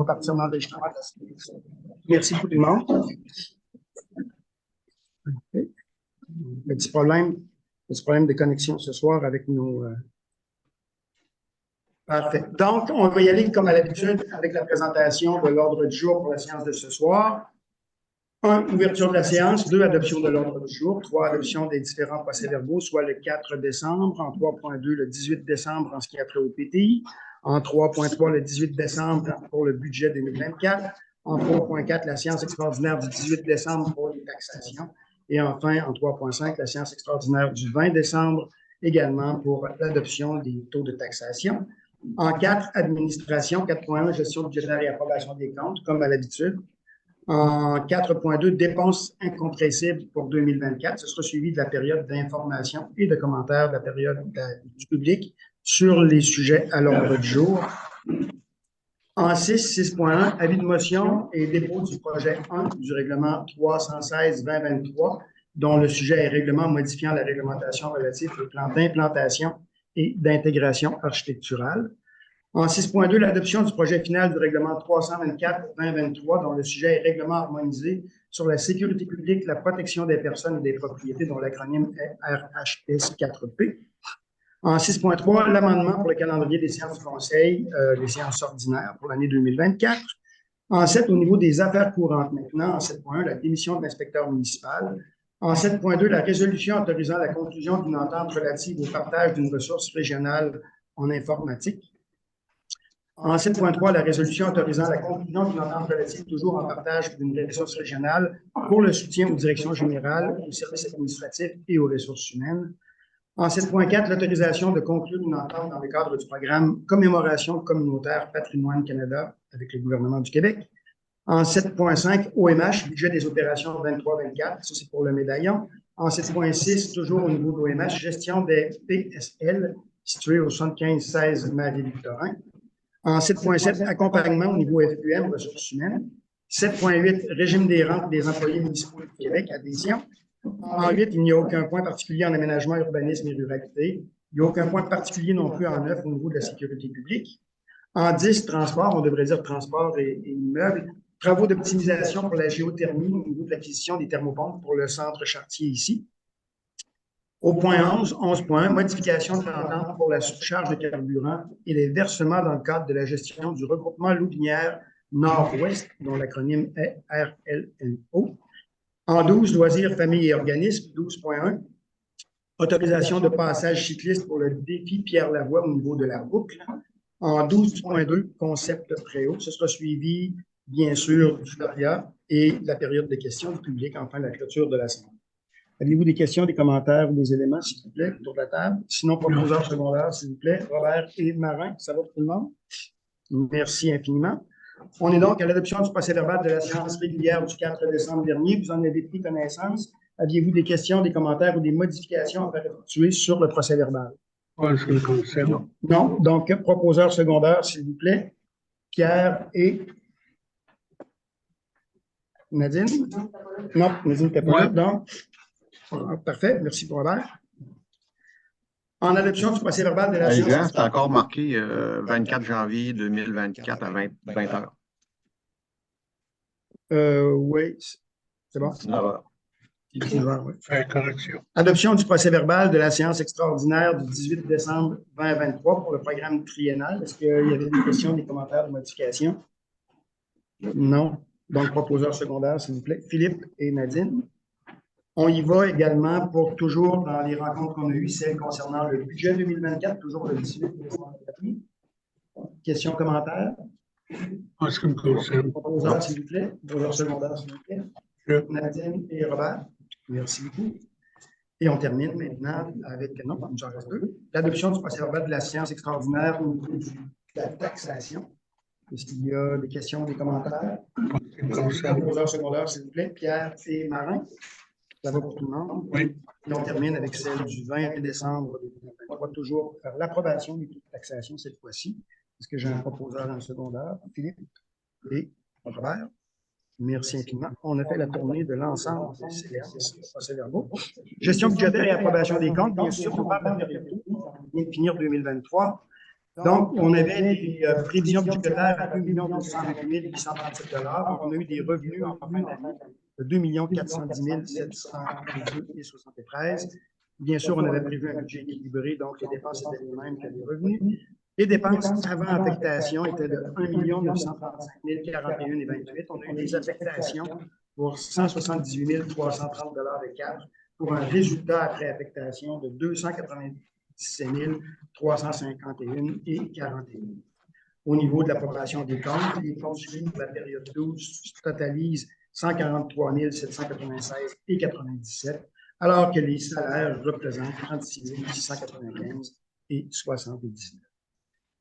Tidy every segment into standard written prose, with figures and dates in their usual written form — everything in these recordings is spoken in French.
On va partir dans l'enregistrement de la séance. Merci tout le monde. Okay. Petit problème de connexion ce soir avec nos... Parfait. Donc, on va y aller comme à l'habitude avec la présentation de l'ordre du jour pour la séance de ce soir. 1, ouverture de la séance. 2, adoption de l'ordre du jour. 3, adoption des différents procès-verbaux, soit le 4 décembre. En 3.2, le 18 décembre en ce qui a trait au PTI. En 3.3, le 18 décembre pour le budget 2024. En 3.4, la séance extraordinaire du 18 décembre pour les taxations. Et enfin, en 3.5, la séance extraordinaire du 20 décembre, également pour l'adoption des taux de taxation. En 4, administration. 4.1, gestion budgétaire et approbation des comptes, comme à l'habitude. En 4.2, dépenses incompressibles pour 2024. Ce sera suivi de la période d'information et de commentaires de la période du public sur les sujets à l'ordre du jour. En 6.1, avis de motion et dépôt du projet 1 du règlement 316-2023, dont le sujet est règlement modifiant la réglementation relative au plan d'implantation et d'intégration architecturale. En 6.2, l'adoption du projet final du règlement 324-2023, dont le sujet est règlement harmonisé sur la sécurité publique, la protection des personnes et des propriétés, dont l'acronyme est RHS4P. En 6.3, l'amendement pour le calendrier des séances du Conseil, les séances ordinaires pour l'année 2024. En 7, au niveau des affaires courantes maintenant, en 7.1, la démission de l'inspecteur municipal. En 7.2, la résolution autorisant la conclusion d'une entente relative au partage d'une ressource régionale en informatique. En 7.3, la résolution autorisant la conclusion d'une entente relative toujours en partage d'une ressource régionale pour le soutien aux directions générales, aux services administratifs et aux ressources humaines. En 7.4, l'autorisation de conclure une entente dans le cadre du programme Commémoration communautaire Patrimoine Canada avec le gouvernement du Québec. En 7.5, OMH, budget des opérations 23-24, ça c'est pour le médaillon. En 7.6, toujours au niveau de l'OMH, gestion des PSL situés au 75-16 Marie-Victorin. En 7.7, accompagnement au niveau FQM, ressources humaines. 7.8, régime des rentes des employés municipaux du Québec, adhésion. En 8, il n'y a aucun point particulier en aménagement, urbanisme et ruralité. Il n'y a aucun point particulier non plus en 9 au niveau de la sécurité publique. En 10, transport, on devrait dire transport et immeubles. Travaux d'optimisation pour la géothermie au niveau de l'acquisition des thermopompes pour le centre Chartier ici. Au point 11.1, modification de l'entente pour la surcharge de carburant et les versements dans le cadre de la gestion du regroupement Loubinière Nord-Ouest, dont l'acronyme est RLNO. En 12, loisirs, famille et organismes, 12.1, autorisation de passage cycliste pour le défi Pierre-Lavoie au niveau de la boucle. En 12.2, concept préau, ce sera suivi, bien sûr, du lauréat et la période de questions du public, enfin la clôture de l'Assemblée. Avez-vous des questions, des commentaires ou des éléments, s'il vous plaît, autour de la table? Sinon, proposeur secondaire, s'il vous plaît. Robert et Marin, ça va pour tout le monde? Merci infiniment. On est donc à l'adoption du procès-verbal de la séance régulière du 4 décembre dernier. Vous en avez pris connaissance. Aviez-vous des questions, des commentaires ou des modifications à effectuer sur le procès-verbal? Non. Donc, proposeur secondaire, s'il vous plaît. Pierre et Nadine? Non, Nadine n'était pas là. Donc, parfait. Merci pour Robert. En adoption du procès-verbal de la séance... C'est encore marqué 24 janvier 2024 à 20 heures. Oui, c'est bon. 19 heures. Oui. Adoption du procès-verbal de la séance extraordinaire du 18 décembre 2023 pour le programme triennal. Est-ce qu'il y avait des questions, des commentaires, des modifications? Non. Donc, proposeur secondaire, s'il vous plaît. Philippe et Nadine. On y va également pour toujours dans les rencontres qu'on a eues, celles concernant le budget 2024, toujours le 18 décembre. Questions, commentaires? En ce qui me concerne. Proposeur, s'il vous plaît. Proposeur secondaire, s'il vous plaît. Nadine et Robert. Merci beaucoup. Et on termine maintenant avec, non, il nous en reste deux, l'adoption du procès-verbal de la séance extraordinaire au niveau de la taxation. Est-ce qu'il y a des questions, des commentaires? Proposeur secondaire, s'il vous plaît. Pierre et Marin. Ça va pour tout le monde? Oui. Et on termine avec celle du 20 décembre 2023. On va toujours faire l'approbation des taux de taxation cette fois-ci. Est-ce que j'ai un proposeur dans le secondaire? Philippe et Robert. Merci infiniment. On a fait la tournée de l'ensemble des séances procès-verbaux. Gestion budgétaire et approbation des comptes. Bien sûr, on parle de la période qui vient de finir 2023. Donc, on avait des prévisions budgétaires à 2 228 837 $. On a eu des revenus en fin d'année de 2 410 732,73 $. Bien sûr, on avait prévu un budget équilibré, donc les dépenses étaient les mêmes que les revenus. Les dépenses avant affectation étaient de 1 935 041,28 $. On a eu des affectations pour 178 330 $, pour un résultat après affectation de 297 351,41 $. Au niveau de l'approbation des comptes, les comptes suivis pour la période 12 totalisent 143 796,97 $, alors que les salaires représentent 36 695,79 $.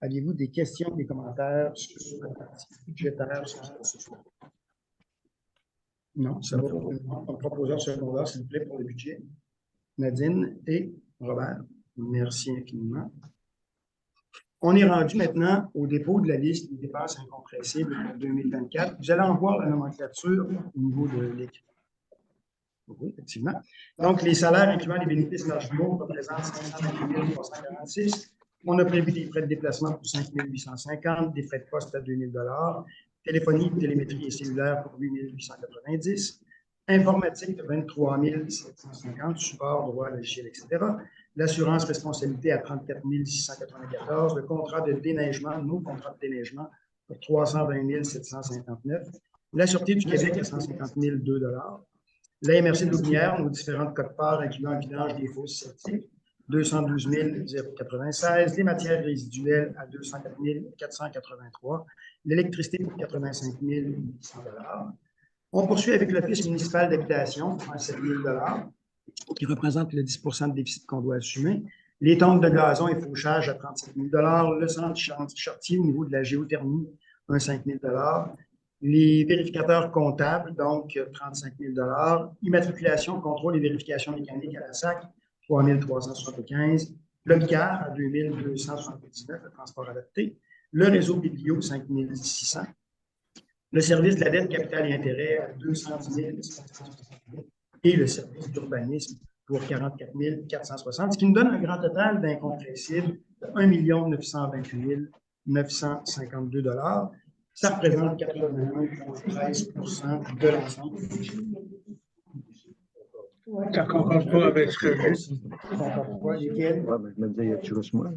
Aviez-vous des questions, des commentaires sur la partie budgétaire sur ce soir? Non, ça va. Un proposeur secondaire, s'il vous plaît, pour le budget. Nadine et Robert, merci infiniment. On est rendu maintenant au dépôt de la liste des dépenses incompressibles pour 2024. Vous allez en voir la nomenclature au niveau de l'écran. Oui, effectivement. Donc, les salaires incluant les bénéfices logement représentent 505 346. On a prévu des frais de déplacement pour 5 850, des frais de poste à 2 000 $, téléphonie, télémétrie et cellulaire pour 8 890, informatique de 23 750, support, droit, logiciel, etc. L'assurance responsabilité à 34 694, le contrat de déneigement, nos contrats de déneigement pour 320 759, la Sûreté du Québec à 150 002 $, la MRC de Louvière, nos différentes cotes-parts incluant vidange des fosses septiques, 212 096, les matières résiduelles à 204 483, l'électricité pour 85 800 $. On poursuit avec l'Office municipal d'habitation à 7 000 $, qui représente le 10 % de déficit qu'on doit assumer. Les tonnes de gazon et fauchage à 37 000 $, le centre Chartier au niveau de la géothermie, 5 000 $, les vérificateurs comptables, donc 35 000 $, immatriculation, contrôle et vérification mécanique à la SAC, 3 375 $, le MICAR à 2 279 $, le transport adapté, le réseau biblio, 5 600 $, le service de la dette, capital et intérêt à 210 760 $, et le service d'urbanisme pour 44 460 $, ce qui nous donne un grand total d'incompressibles de 1 928 952 $. Ça représente 81,13 % de l'ensemble du budget. Ça ne concorde pas avec ce que j'ai. Ça ne concorde pas lesquels? Ouais, je me disais, y a-tu juste moi?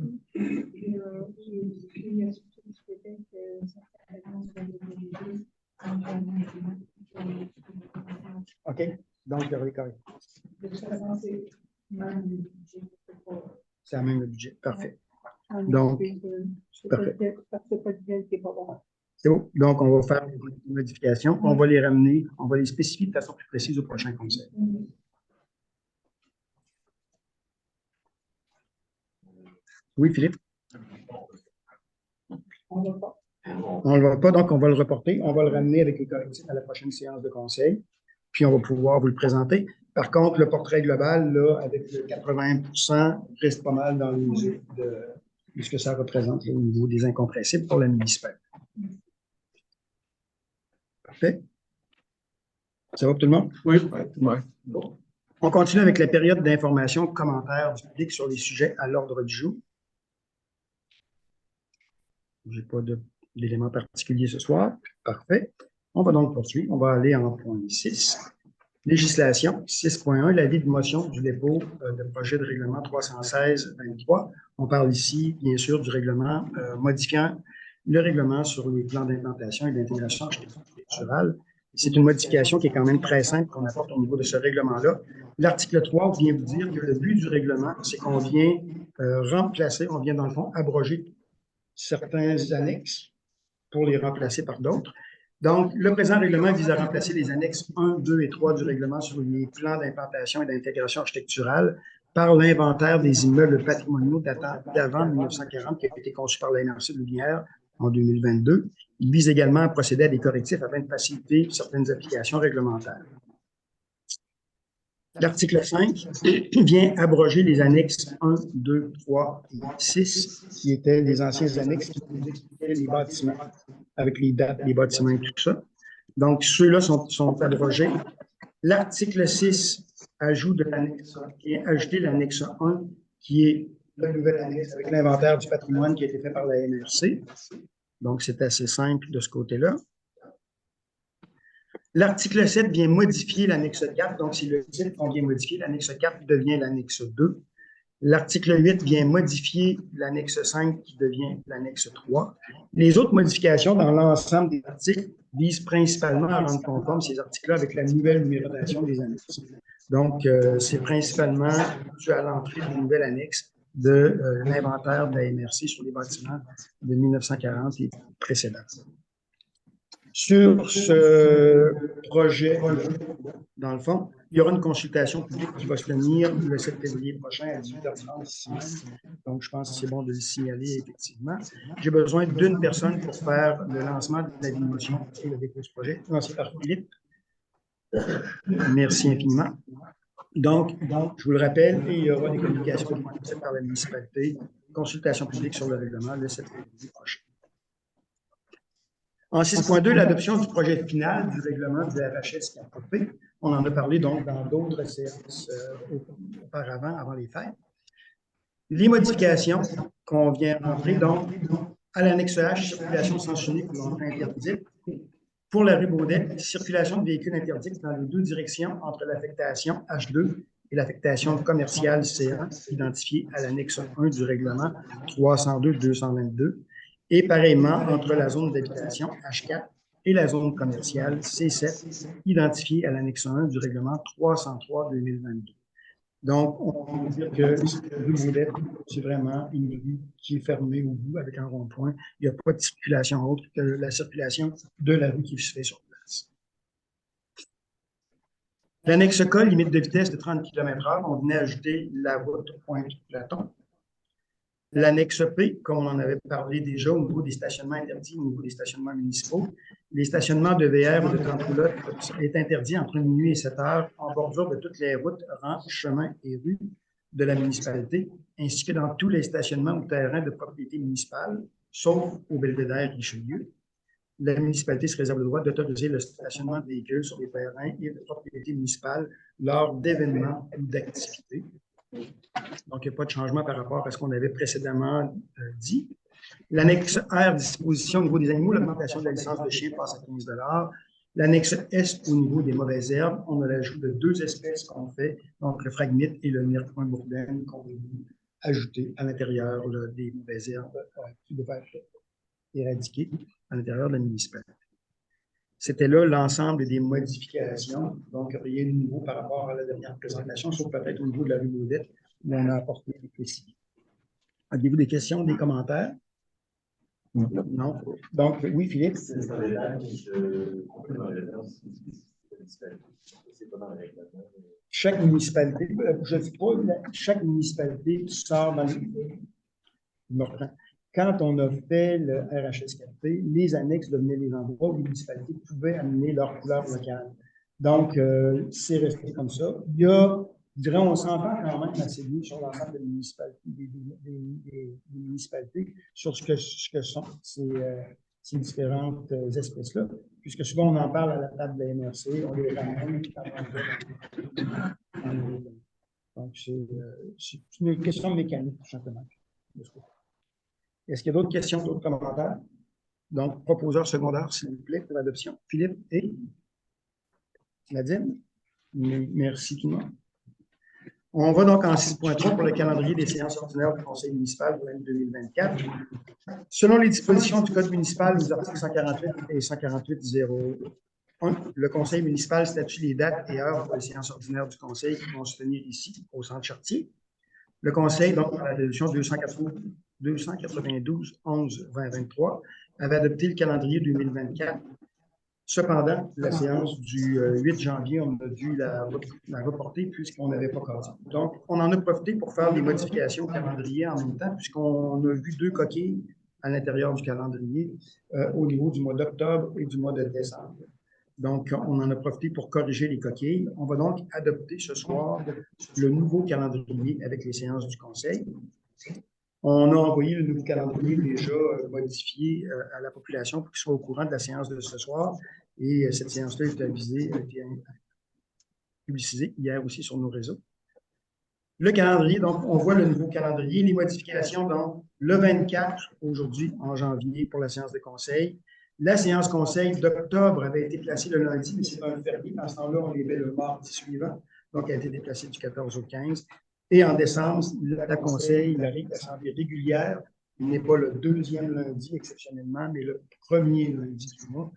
OK. Donc, il y aurait correct. C'est la même le budget. Parfait. Donc, parfait. C'est bon. Donc, on va faire des modifications. On va les ramener, on va les spécifier de façon plus précise au prochain conseil. Oui, Philippe? On ne le voit pas, donc on va le reporter. On va le ramener avec les correctifs à la prochaine séance de conseil. Puis, on va pouvoir vous le présenter. Par contre, le portrait global, là, avec le 80 %, reste pas mal dans les yeux de ce que ça représente là, au niveau des incompressibles pour la municipalité. Parfait. Ça va pour tout le monde? Oui. Ouais. Bon. On continue avec la période d'information, commentaires du public sur les sujets à l'ordre du jour. Je n'ai pas d'éléments particuliers ce soir. Parfait. On va donc poursuivre. On va aller en point 6. Législation 6.1, l'avis de motion du dépôt de projet de règlement 316-23. On parle ici, bien sûr, du règlement modifiant le règlement sur les plans d'implantation et d'intégration architecturale. C'est une modification qui est quand même très simple qu'on apporte au niveau de ce règlement-là. L'article 3 vient vous dire que le but du règlement, c'est qu'on vient remplacer, on vient dans le fond abroger certains annexes pour les remplacer par d'autres. Donc, le présent règlement vise à remplacer les annexes 1, 2 et 3 du règlement sur les plans d'implantation et d'intégration architecturale par l'inventaire des immeubles patrimoniaux datant d'avant 1940 qui a été conçu par la MRC de Louvière en 2022. Il vise également à procéder à des correctifs afin de faciliter certaines applications réglementaires. L'article 5 vient abroger les annexes 1, 2, 3 et 6, qui étaient les anciennes annexes qui nous expliquaient les bâtiments, avec les dates des bâtiments et tout ça. Donc, ceux-là sont abrogés. L'article 6 ajoute de l'annexe, qui est ajouté l'annexe 1, qui est la nouvelle annexe avec l'inventaire du patrimoine qui a été fait par la MRC. Donc, c'est assez simple de ce côté-là. L'article 7 vient modifier l'annexe 4. Donc, c'est le titre qu'on vient modifier. L'annexe 4 devient l'annexe 2. L'article 8 vient modifier l'annexe 5 qui devient l'annexe 3. Les autres modifications dans l'ensemble des articles visent principalement à rendre conforme ces articles-là avec la nouvelle numérotation des annexes. Donc, c'est principalement dû à l'entrée d'une nouvelle annexe de l'inventaire de la MRC sur les bâtiments de 1940 et précédents. Sur ce projet, dans le fond, il y aura une consultation publique qui va se tenir le 7 février prochain à 18h30 ici. Donc, je pense que c'est bon de le signaler effectivement. J'ai besoin d'une personne pour faire le lancement de la motion et le dépôt du projet, lancé par Philippe. Merci infiniment. Donc, je vous le rappelle, il y aura des communications qui vont être faites par la municipalité, consultation publique sur le règlement le 7 février prochain. En 6.2, l'adoption du projet final du règlement du RHS-4P. On en a parlé donc dans d'autres séances auparavant, avant les fêtes. Les modifications qu'on vient rentrer, donc, à l'annexe H, circulation sens unique ou l'entrée interdite. Pour la rue Baudet, circulation de véhicules interdite dans les deux directions entre l'affectation H2 et l'affectation commerciale C1, identifiée à l'annexe 1 du règlement 302-222. Et pareillement entre la zone d'habitation H4 et la zone commerciale C7, identifiée à l'annexe 1 du règlement 303-2022. Donc, on peut dire que rue Baudet, c'est vraiment une rue qui est fermée au bout avec un rond-point. Il n'y a pas de circulation autre que la circulation de la rue qui se fait sur place. L'annexe K, limite de vitesse de 30 km/h, on venait ajouter la route Pointe-Platon. L'annexe P, comme on en avait parlé déjà au niveau des stationnements interdits, au niveau des stationnements municipaux, les stationnements de VR ou de 30 roulottes est interdit entre minuit et 7 heures en bordure de toutes les routes, rangs, chemins et rues de la municipalité, ainsi que dans tous les stationnements ou terrains de propriété municipale, sauf au belvédère Richelieu. La municipalité se réserve le droit d'autoriser le stationnement de véhicules sur les terrains et de propriété municipale lors d'événements ou d'activités. Donc, il n'y a pas de changement par rapport à ce qu'on avait précédemment dit. L'annexe R, disposition au niveau des animaux, l'augmentation de la licence de chien passe à 15 $. L'annexe S, au niveau des mauvaises herbes, on a l'ajout de deux espèces qu'on fait, donc le phragmite et le myrpoint bourdaine, qu'on va ajouter à l'intérieur des mauvaises herbes qui devraient être éradiquées à l'intérieur de la municipalité. C'était là l'ensemble des modifications, donc rien de nouveau par rapport à la dernière présentation, sauf peut-être au niveau de la rue Baudet, où on a apporté des précisions. Avez-vous des questions, des commentaires? Non. Donc, oui, Philippe? Chaque municipalité, je ne dis pas, chaque municipalité sort dans le... Quand on a fait le RHS-4P, les annexes devenaient les endroits où les municipalités pouvaient amener leur couleur locale. Donc, c'est resté comme ça. Il y a, je dirais, on s'entend quand même assez bien sur l'ensemble des municipalités, sur ce que sont ces différentes espèces-là, puisque souvent on en parle à la table de la MRC, on les ramène. Donc, c'est une question mécanique, tout simplement. Est-ce qu'il y a d'autres questions, d'autres commentaires? Donc, proposeur secondaire, s'il vous plaît, pour l'adoption. Philippe et Nadine? Merci tout le monde. On va donc en 6.3 pour le calendrier des séances ordinaires du Conseil municipal pour l'année 2024. Selon les dispositions du Code municipal, les articles 148 et 148.01, le Conseil municipal statue les dates et heures pour les séances ordinaires du Conseil qui vont se tenir ici, au Centre Chartier. Le Conseil, donc, par la résolution 292-11-2023, avait adopté le calendrier 2024. Cependant, la séance du 8 janvier, on a dû la reporter puisqu'on n'avait pas casé. Donc, on en a profité pour faire des modifications au calendrier en même temps, puisqu'on a vu deux coquilles à l'intérieur du calendrier au niveau du mois d'octobre et du mois de décembre. Donc, on en a profité pour corriger les coquilles. On va donc adopter ce soir le nouveau calendrier avec les séances du Conseil. On a envoyé le nouveau calendrier déjà modifié à la population pour qu'ils soient au courant de la séance de ce soir. Et cette séance-là a été publicisée hier aussi sur nos réseaux. Le calendrier, donc, on voit le nouveau calendrier, les modifications, donc, le 24, aujourd'hui, en janvier, pour la séance de conseil. La séance conseil d'octobre avait été placée le lundi, mais c'est un férié. Dans ce temps-là, on les met le mardi suivant. Donc, elle a été déplacée du 14 au 15. Et en décembre, la conseil, l'assemblée régulière, n'est pas le deuxième lundi exceptionnellement, mais le premier lundi du mois,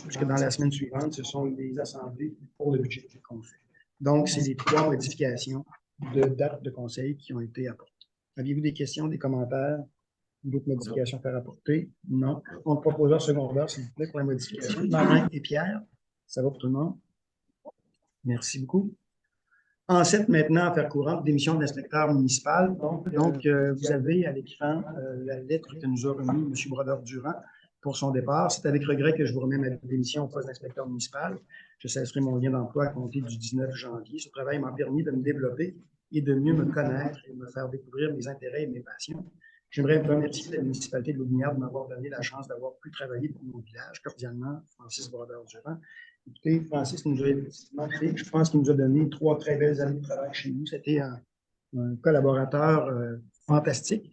puisque dans la semaine suivante, ce sont les assemblées pour le budget qu'on fait. Donc, c'est les 3 modifications de date de conseil qui ont été apportées. Aviez-vous des questions, des commentaires, d'autres modifications à faire apporter? Non. On proposeur secondaire, s'il vous plaît, pour la modification. Marin et Pierre, ça va pour tout le monde? Merci beaucoup. En 7, maintenant, affaires courantes, démission de l'inspecteur municipal. Donc, vous avez à l'écran la lettre que nous a remis M. Brodeur-Durand pour son départ. C'est avec regret que je vous remets ma démission au poste d'inspecteur municipal. Je cesserai mon lien d'emploi à compter du 19 janvier. Ce travail m'a permis de me développer et de mieux me connaître et de me faire découvrir mes intérêts et mes passions. J'aimerais remercier la municipalité de Lotbinière de m'avoir donné la chance d'avoir pu travailler pour mon village. Cordialement, Francis Brodeur-Durand. Écoutez, Francis nous a effectivement fait, je pense qu'il nous a donné 3 très belles années de travail chez nous. C'était un collaborateur fantastique.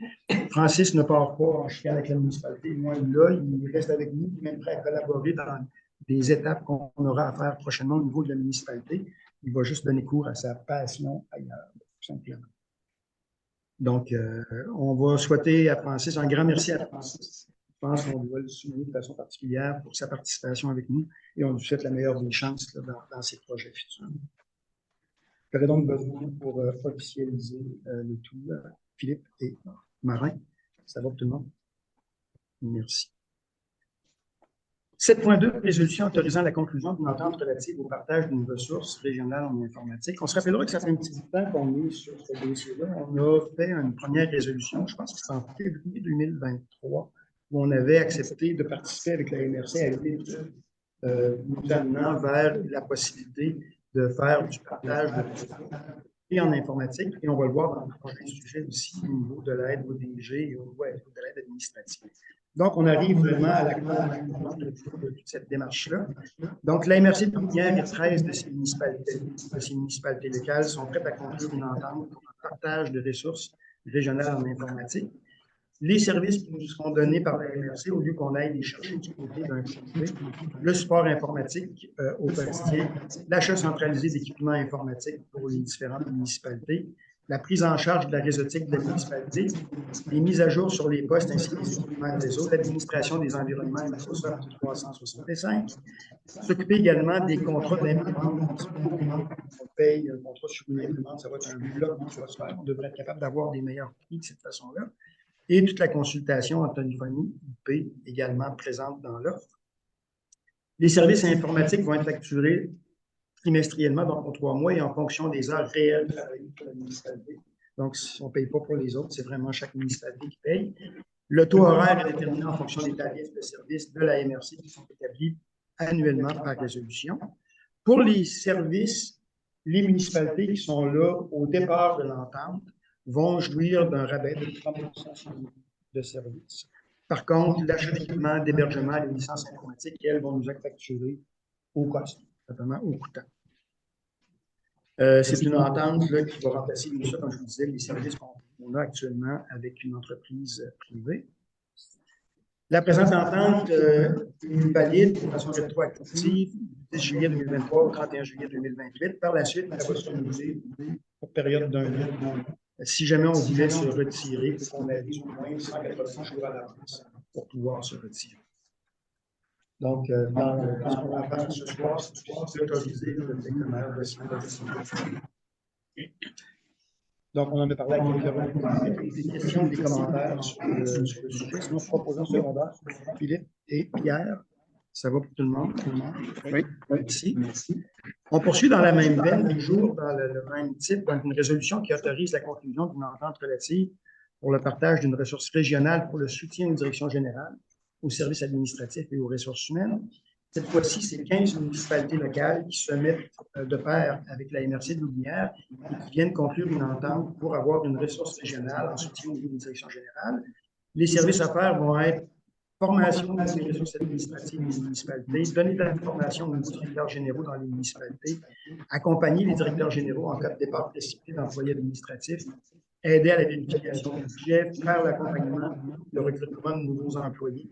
Francis ne part pas en chicane avec la municipalité, loin de là, il reste avec nous, il est même prêt à collaborer dans des étapes qu'on aura à faire prochainement au niveau de la municipalité. Il va juste donner cours à sa passion ailleurs, tout simplement. Donc, on va souhaiter à Francis, un grand merci à Francis. Je pense qu'on doit le souligner de façon particulière pour sa participation avec nous et on lui souhaite la meilleure des chances là, dans ses projets futurs. J'aurais donc besoin pour officialiser le tout, Philippe et Marin. Ça va pour tout le monde? Merci. 7.2, résolution autorisant la conclusion d'une entente relative au partage d'une ressource régionale en informatique. On se rappellera que ça fait un petit temps qu'on est sur ce dossier-là. On a fait une première résolution, je pense que c'est en février 2023, où on avait accepté de participer avec la MRC à une étude nous amenant vers la possibilité de faire du partage de ressources et en informatique. Et on va le voir dans le prochain sujet aussi au niveau de l'aide au DG et au niveau de l'aide administrative. Donc, on arrive vraiment à la conclusion de toute cette démarche-là. Donc, la MRC de Lotbinière et 13 de ces municipalités locales sont prêtes à conclure une entente pour un partage de ressources régionales en informatique. Les services qui nous seront donnés par la MRC, au lieu qu'on aille les chercher du côté d'un privé, le support informatique au quotidien, l'achat centralisé d'équipements informatiques pour les différentes municipalités, la prise en charge de la réseautique de la municipalité, les mises à jour sur les postes ainsi que les équipements de réseau, l'administration des environnements Microsoft 365, s'occuper également des contrats d'imprimante. On paye un contrat sur une imprimante, ça va être un bloc qui va se faire. On devrait être capable d'avoir des meilleurs prix de cette façon-là. Et toute la consultation en téléphonie IP également présente dans l'offre. Les services informatiques vont être facturés trimestriellement, donc pour 3 mois, et en fonction des heures réelles travaillées pour la municipalité. Donc, on ne paye pas pour les autres, c'est vraiment chaque municipalité qui paye. Le taux horaire est déterminé en fonction des tarifs de services de la MRC qui sont établis annuellement par résolution. Pour les services, les municipalités qui sont là au départ de l'entente vont jouir d'un rabais de 30% de services. Par contre, l'achat d'équipements, d'hébergement, les licences informatiques, elles vont nous être facturées au cost, simplement au coûtant. C'est une entente là, qui va remplacer, comme je vous disais, les services qu'on a actuellement avec une entreprise privée. La présente entente est valide de façon rétroactive du 10 juillet 2023 au 31 juillet 2028. Par la suite, elle va se renouveler pour période d'un an. Si jamais on voulait se retirer, il faut qu'on ait au moins 180 jours à l'avance pour pouvoir se retirer. Donc, dans ce qu'on va faire ce soir, c'est d'autoriser le décommerce de signature. Donc, on en a parlé avec des questions, des commentaires sur le sujet. Sinon, proposons secondaire, Philippe et Pierre. Ça va pour tout le monde? Oui. Merci. On poursuit dans la même veine, toujours dans le même type, donc une résolution qui autorise la conclusion d'une entente relative pour le partage d'une ressource régionale pour le soutien aux directions générales, aux services administratifs et aux ressources humaines. Cette fois-ci, c'est 15 municipalités locales qui se mettent de pair avec la MRC de Lotbinière et qui viennent conclure une entente pour avoir une ressource régionale en soutien au niveau des directions générales. Les services offerts vont être formation des ressources administratives des municipalités, donner de l'information aux directeurs généraux dans les municipalités, accompagner les directeurs généraux en cas de départ précipité d'employés administratifs, aider à la vérification du budget, faire l'accompagnement, le recrutement de nouveaux employés,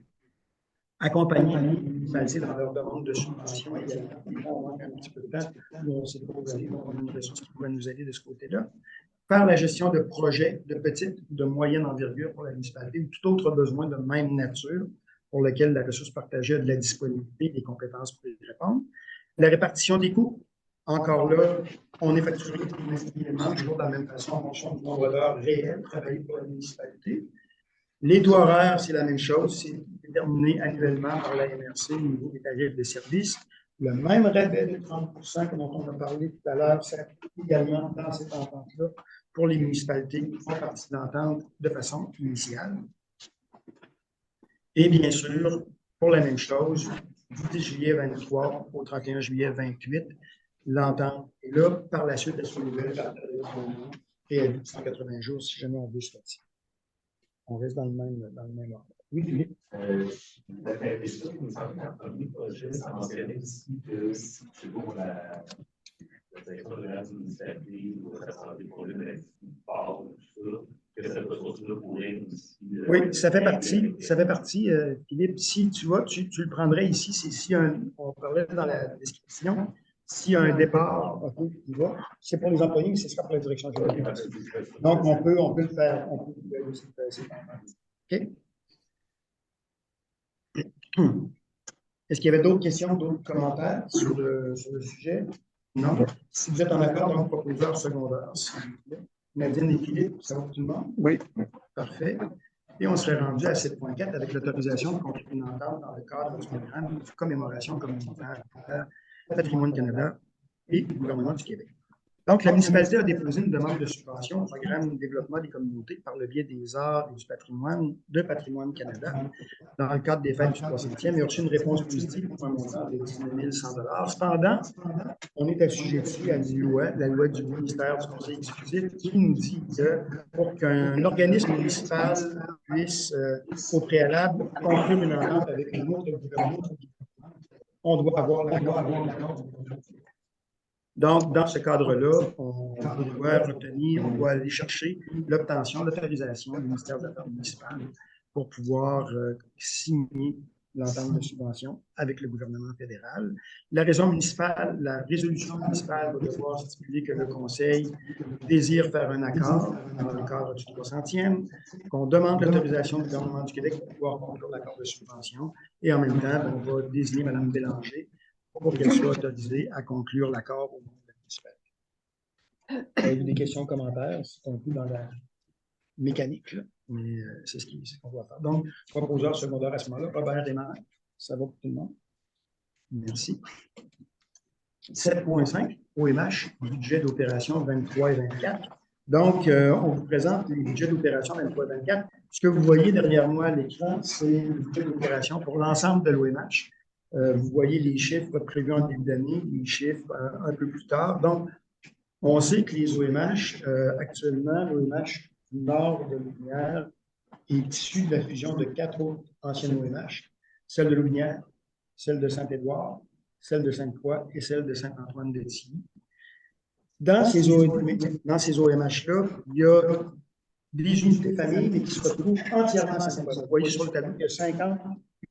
accompagner les municipalités dans leur demande de subvention également. On manque un petit peu de temps, mais on sait pas où aller, donc on a une ressource qui pourrait nous aider de ce côté-là. Faire la gestion de projets de petite ou de moyenne envergure pour la municipalité ou tout autre besoin de même nature pour lequel la ressource partagée a de la disponibilité et des compétences pour y répondre. La répartition des coûts, encore là, on est facturé trimestriellement, toujours de la même façon, en fonction du nombre d'heures réelles travaillées pour la municipalité. Les taux horaires, c'est la même chose, c'est déterminé annuellement par la MRC au niveau des tarifs de services. Le même rabais de 30 dont on a parlé tout à l'heure s'applique également dans cette entente-là pour les municipalités qui font partie de l'entente de façon initiale. Et bien sûr, pour la même chose, du 10 juillet 23 au 31 juillet 28, l'entente est là. Par la suite, elle se renouvelle par préavis de 180 jours si jamais on veut se retirer. On reste dans le même ordre. Oui, Philippe. D'après ça, il me semble qu'en premier projet, ça mentionnait aussi que c'est pour la direction générale du municipalité ou la santé pour le sport, tout ça, que cette ressource-là pourrait aussi. Oui, ça fait partie, Philippe. Si tu vois, tu le prendrais ici, c'est si on parlait dans la description, s'il y a un départ, qui va, c'est pour les employés, mais ce sera pour la direction générale. Donc, on peut le faire. OK? Est-ce qu'il y avait d'autres questions, d'autres commentaires sur le sujet? Non. Si vous êtes en accord, donc proposeur secondaire, s'il vous plaît. Nadine et Philippe, ça va pour tout le monde? Oui. Parfait. Et on serait rendu à 7.4 avec l'autorisation de conclure une entente dans le cadre du programme de commémoration communautaire Patrimoine Canada et le gouvernement du Québec. Donc, la municipalité a déposé une demande de subvention au programme de développement des communautés par le biais des arts et du patrimoine de Patrimoine Canada dans le cadre des fêtes du 300e et a reçu une réponse positive pour un montant de 19 100 $. Cependant, on est assujetti à la loi du ministère du Conseil exécutif qui nous dit que pour qu'un organisme municipal puisse, au préalable, conclure une entente avec un autre gouvernement, on doit avoir l'accord du gouvernement. Donc, dans ce cadre-là, on doit aller chercher l'autorisation du ministère des Affaires municipales pour pouvoir signer l'entente de subvention avec le gouvernement fédéral. La résolution municipale va devoir stipuler que le Conseil désire faire un accord dans le cadre du 300e, qu'on demande l'autorisation du gouvernement du Québec pour pouvoir conclure l'accord de subvention, et en même temps, on va désigner Mme Bélanger pour qu'elle soit autorisée à conclure l'accord au nom de la municipalité. Avez-vous des questions, commentaires? C'est un peu dans la mécanique, là, mais c'est ce qu'on doit faire. Donc, proposeur secondaire à ce moment-là, Robert Raymond, ça va pour tout le monde? Merci. 7.5, OMH, budget d'opération 23 et 24. Donc, on vous présente les budgets d'opération 23 et 24. Ce que vous voyez derrière moi à l'écran, c'est le budget d'opération pour l'ensemble de l'OMH. Vous voyez les chiffres prévus en début d'année, les chiffres un peu plus tard. Donc, on sait que les OMH, actuellement, l'OMH du nord de Louvinière est issu de la fusion de 4 autres anciennes OMH, celle de Louvinière, celle de Saint-Édouard, celle de Sainte-Croix et celle de Saint-Antoine-de-Tilly. Dans ces OMH-là, il y a des unités de famille, mais qui se retrouvent entièrement à Sainte-Croix. Vous voyez sur le tableau, il y a 50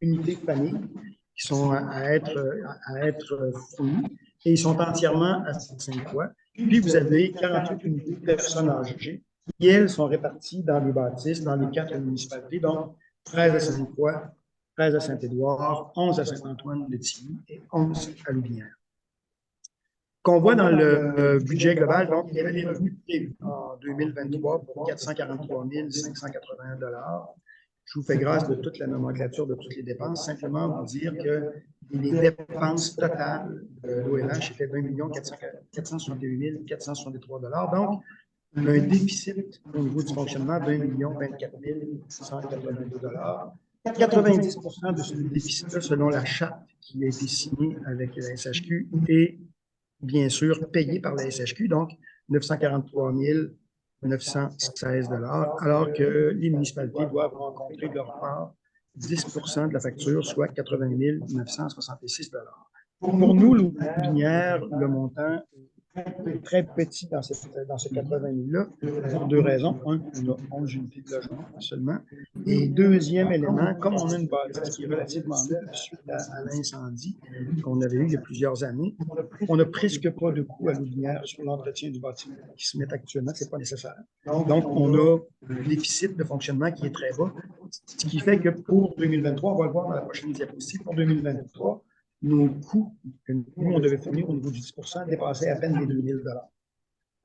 unités de famille qui sont à être fournies, et ils sont entièrement à Sainte-Croix. Puis, vous avez 48 unités de personnes âgées, qui, elles, sont réparties dans les bâtisses, dans les 4 municipalités, donc 13 à Sainte-Croix, 13 à Saint-Édouard, 11 à Saint-Antoine-de-Tilly et 11 à Louvinière. Qu'on voit dans le budget global, donc, il y avait des revenus prévus en 2023 pour 443 580 $. Je vous fais grâce de toute la nomenclature de toutes les dépenses. Simplement vous dire que les dépenses totales de l'OMH étaient 20 461 463 $. Donc, un déficit au niveau du fonctionnement de 1 024 182 $. 90 % de ce déficit-là, selon la charte qui a été signée avec la SHQ, est bien sûr payé par la SHQ, donc 943 916 $, alors que les municipalités doivent rencontrer leur part 10 de la facture, soit 80 966 $. Pour nous, Lotbinière, le montant est très petit dans ce 80 000-là, pour deux raisons. Un, on a 11 unités de logement seulement. Et deuxième élément, comme on a une bâtisse qui est relativement neuve suite à l'incendie qu'on avait eu il y a plusieurs années, on n'a presque pas de coût à Lotbinière sur l'entretien du bâtiment qui se met actuellement, ce n'est pas nécessaire. Donc, on a un déficit de fonctionnement qui est très bas, ce qui fait que pour 2023, on va le voir dans la prochaine diapositive, pour 2023, nos coûts que nous, on devait fournir au niveau du 10 dépassaient à peine les 2 000 $.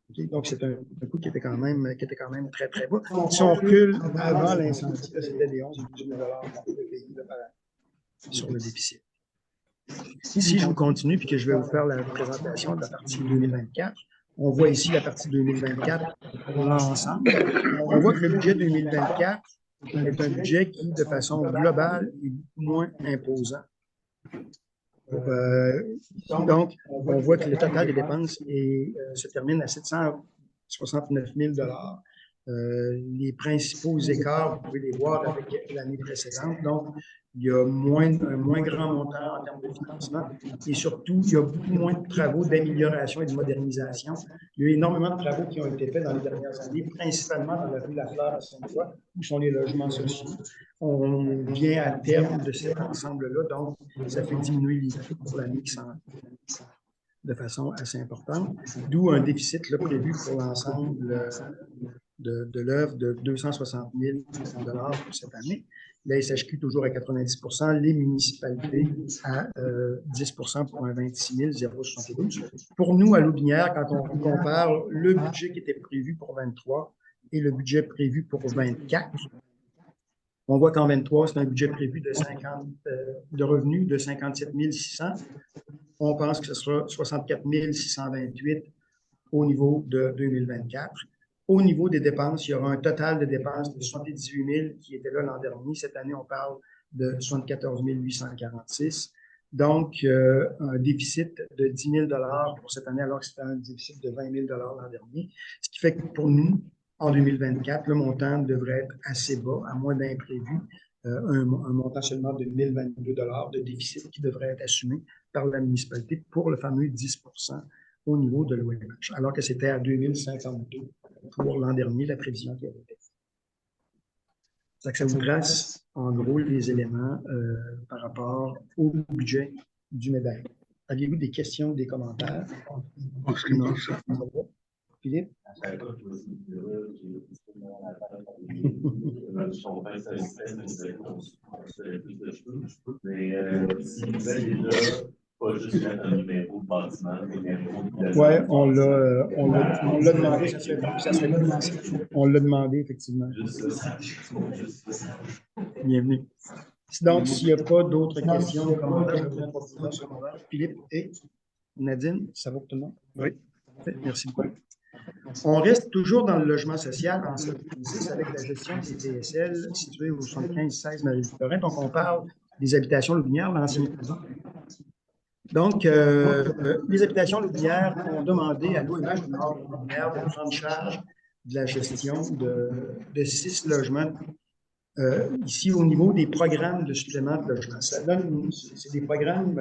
Okay? Donc, c'est un coût qui était quand même très, très bas. Si on recule avant l'incendie, c'était des 11 000 $ qu'on devait payer par an sur le déficit. Si je vous continue puis que je vais vous faire la présentation de la partie 2024, on voit ici la partie 2024 pour l'ensemble. On voit que le budget 2024 est un budget qui, de façon globale, est beaucoup moins imposant. Donc, on voit que le total des dépenses se termine à 769 000 $. Les principaux écarts, vous pouvez les voir avec l'année précédente. Donc, il y a un moins grand montant en termes de financement et surtout, il y a beaucoup moins de travaux d'amélioration et de modernisation. Il y a eu énormément de travaux qui ont été faits dans les dernières années, principalement dans la rue Lafleur à Sainte-Foy, où sont les logements sociaux. On vient à terme de cet ensemble-là, donc ça fait diminuer les coûts pour l'année qui s'en de façon assez importante, d'où un déficit là, prévu pour l'ensemble de l'œuvre de 260 000 $ pour cette année. La SHQ toujours à 90 %, les municipalités à 10 % pour un 26 072. Pour nous, à Lotbinière, quand on compare le budget qui était prévu pour 23 et le budget prévu pour 24, on voit qu'en 23, c'est un budget prévu de revenus de 57 600. On pense que ce sera 64 628 au niveau de 2024. Au niveau des dépenses, il y aura un total de dépenses de 78 000 qui était là l'an dernier. Cette année, on parle de 74 846. Donc, un déficit de 10 000 $ pour cette année, alors que c'était un déficit de 20 000 $ l'an dernier. Ce qui fait que pour nous, en 2024, le montant devrait être assez bas, à moins d'imprévu, un montant seulement de 1 022 $ de déficit qui devrait être assumé par la municipalité pour le fameux 10 % au niveau de l'OMH, alors que c'était à 2 052 pour l'an dernier, la prévision qui avait été faite. Ça vous trace, en gros, les éléments par rapport au budget du MEDAC. Aviez-vous des questions ou des commentaires? Non. Philippe? Oui, on l'a demandé, ça serait commencé. On l'a demandé, effectivement. Bienvenue. Donc, s'il n'y a pas d'autres questions ou commentaires, je vais vous proposer un secondaire. Philippe et Nadine, ça va pour tout le monde? Oui. Merci beaucoup. On reste toujours dans le logement social en 2010 avec la gestion des TSL situées au 75-16 Marie-Victorin. Donc, on parle des habitations Lotbinière, l'ancienne prison. Donc, les habitations Lotbinière ont demandé à l'OMH du Nord de Lotbinière de prendre charge de la gestion de 6 logements ici au niveau des programmes de supplément de logement. C'est des programmes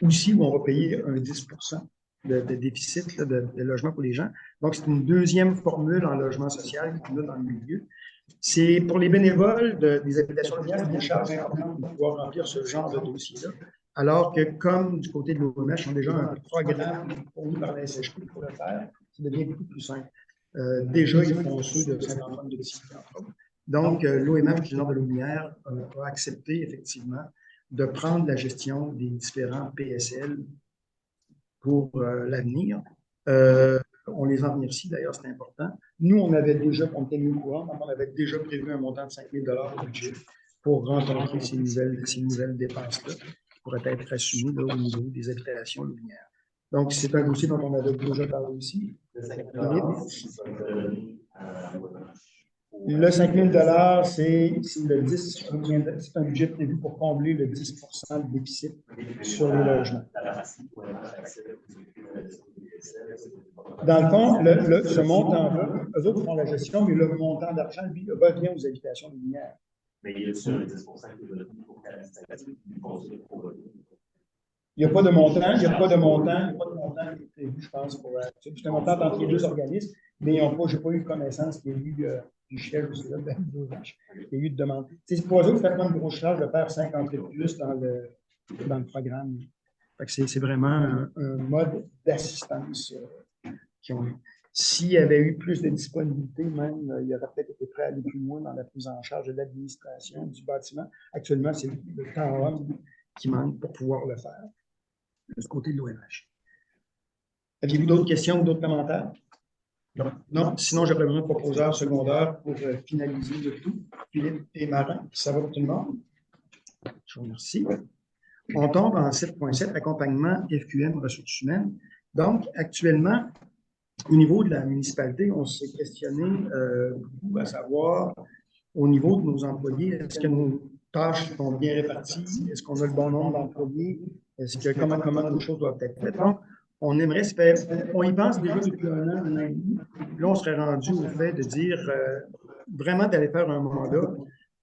aussi où on va payer un 10 % de déficit de logement pour les gens. Donc, c'est une deuxième formule en logement social qu'on a dans le milieu. C'est pour les bénévoles des habitations Lotbinière, c'est une charge importante de pouvoir remplir ce genre de dossier-là. Alors que, comme du côté de l'OMH, on a déjà un programme fourni par la SHQ pour le faire, ça devient beaucoup plus simple. Déjà, ils font ceux de Saint-Antoine de Béziers, entre autres. Donc, l'OMH du Nord de Lotbinière a accepté, effectivement, de prendre la gestion des différents PSL pour l'avenir. On les en remercie, d'ailleurs, c'est important. Nous, on avait déjà, on était mis au courant, donc on avait déjà prévu un montant de 5 000 $ au budget pour rencontrer ces nouvelles dépenses-là qui pourraient être assumées là, au niveau des habitations Lotbinière. Donc, c'est un dossier dont on avait déjà parlé aussi. Le 5 000 $, c'est le 10, c'est un budget prévu pour combler le 10 % de déficit sur les logements. Dans le fond, ce montant-là, eux autres font la gestion, mais le montant d'argent, lui, revient aux habitations Lotbinière. Mais il y a aussi un 10% qui est retenu pour faire une construire pour Il n'y a pas de montant, il n'y a pas de montant qui est prévu, je pense, pour c'est un montant entre les deux organismes, mais je n'ai pas eu connaissance qu'il y ait eu du chef, je sais pas, il y a eu de demande. C'est pour eux qui fait vraiment une grosse charge de faire 50 et plus dans le programme. C'est vraiment un mode d'assistance qui ont eu. S'il y avait eu plus de disponibilité, même, il aurait peut-être été prêt à aller plus loin dans la prise en charge de l'administration du bâtiment. Actuellement, c'est le temps homme qui manque pour pouvoir le faire de ce côté de l'ONH. Aviez-vous d'autres questions ou d'autres commentaires? Non? Sinon, j'aurais besoin de proposeurs secondaires pour finaliser le tout. Philippe et Marin, ça va pour tout le monde? Je vous remercie. On tombe en 7.7, accompagnement FQM ressources humaines. Donc, actuellement, au niveau de la municipalité, on s'est questionné beaucoup à savoir, au niveau de nos employés, est-ce que nos tâches sont bien réparties? Est-ce qu'on a le bon nombre d'employés? Est-ce que comment les choses doivent être faites? Donc, on aimerait se faire, on y pense déjà depuis un an et demi. Là, on serait rendu au fait de dire vraiment d'aller faire un mandat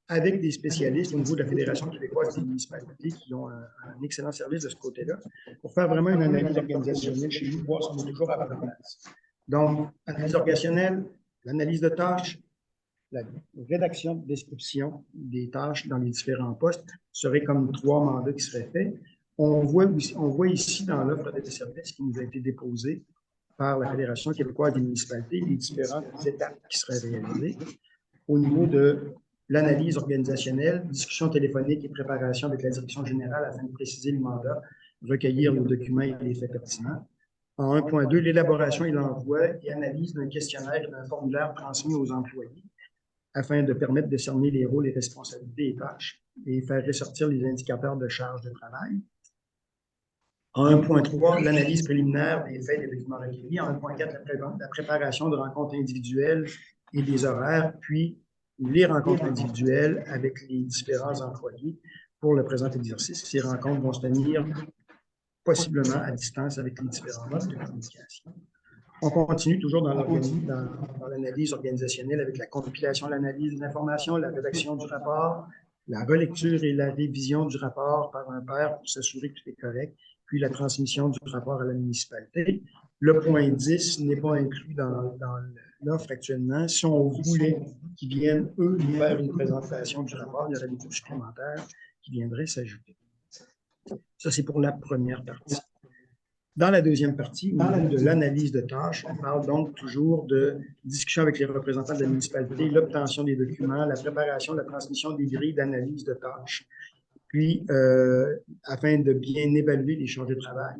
avec des spécialistes au niveau de la Fédération québécoise des municipalités qui ont un excellent service de ce côté-là, pour faire vraiment une analyse organisationnelle chez nous, voir si on est toujours à la place. Donc, analyse organisationnelle, l'analyse de tâches, la rédaction de description des tâches dans les différents postes serait comme 3 mandats qui seraient faits. On voit ici dans l'offre de services qui nous a été déposée par la Fédération québécoise des municipalités les différentes étapes qui seraient réalisées au niveau de l'analyse organisationnelle, discussion téléphonique et préparation avec la direction générale afin de préciser le mandat, recueillir les documents et les faits pertinents. En 1.2, l'élaboration et l'envoi et analyse d'un questionnaire et d'un formulaire transmis aux employés afin de permettre de cerner les rôles, les responsabilités et tâches et faire ressortir les indicateurs de charge de travail. En 1.3, l'analyse préliminaire des faits et des documents recueillis. En 1.4, la préparation de rencontres individuelles et des horaires, puis les rencontres individuelles avec les différents employés pour le présent exercice. Ces rencontres vont se tenir possiblement à distance avec les différents modes de communication. On continue toujours dans l'analyse organisationnelle avec la compilation, l'analyse des informations, la rédaction du rapport, la relecture et la révision du rapport par un pair pour s'assurer que tout est correct, puis la transmission du rapport à la municipalité. Le point 10 n'est pas inclus dans l'offre actuellement. Si on voulait qu'ils viennent, eux, nous faire une présentation du rapport, il y aurait des coûts supplémentaires qui viendraient s'ajouter. Ça, c'est pour la première partie. Dans la deuxième partie, au niveau de l'analyse de tâches, on parle donc toujours de discussion avec les représentants de la municipalité, l'obtention des documents, la préparation, la transmission des grilles d'analyse de tâches, puis afin de bien évaluer les charges de travail,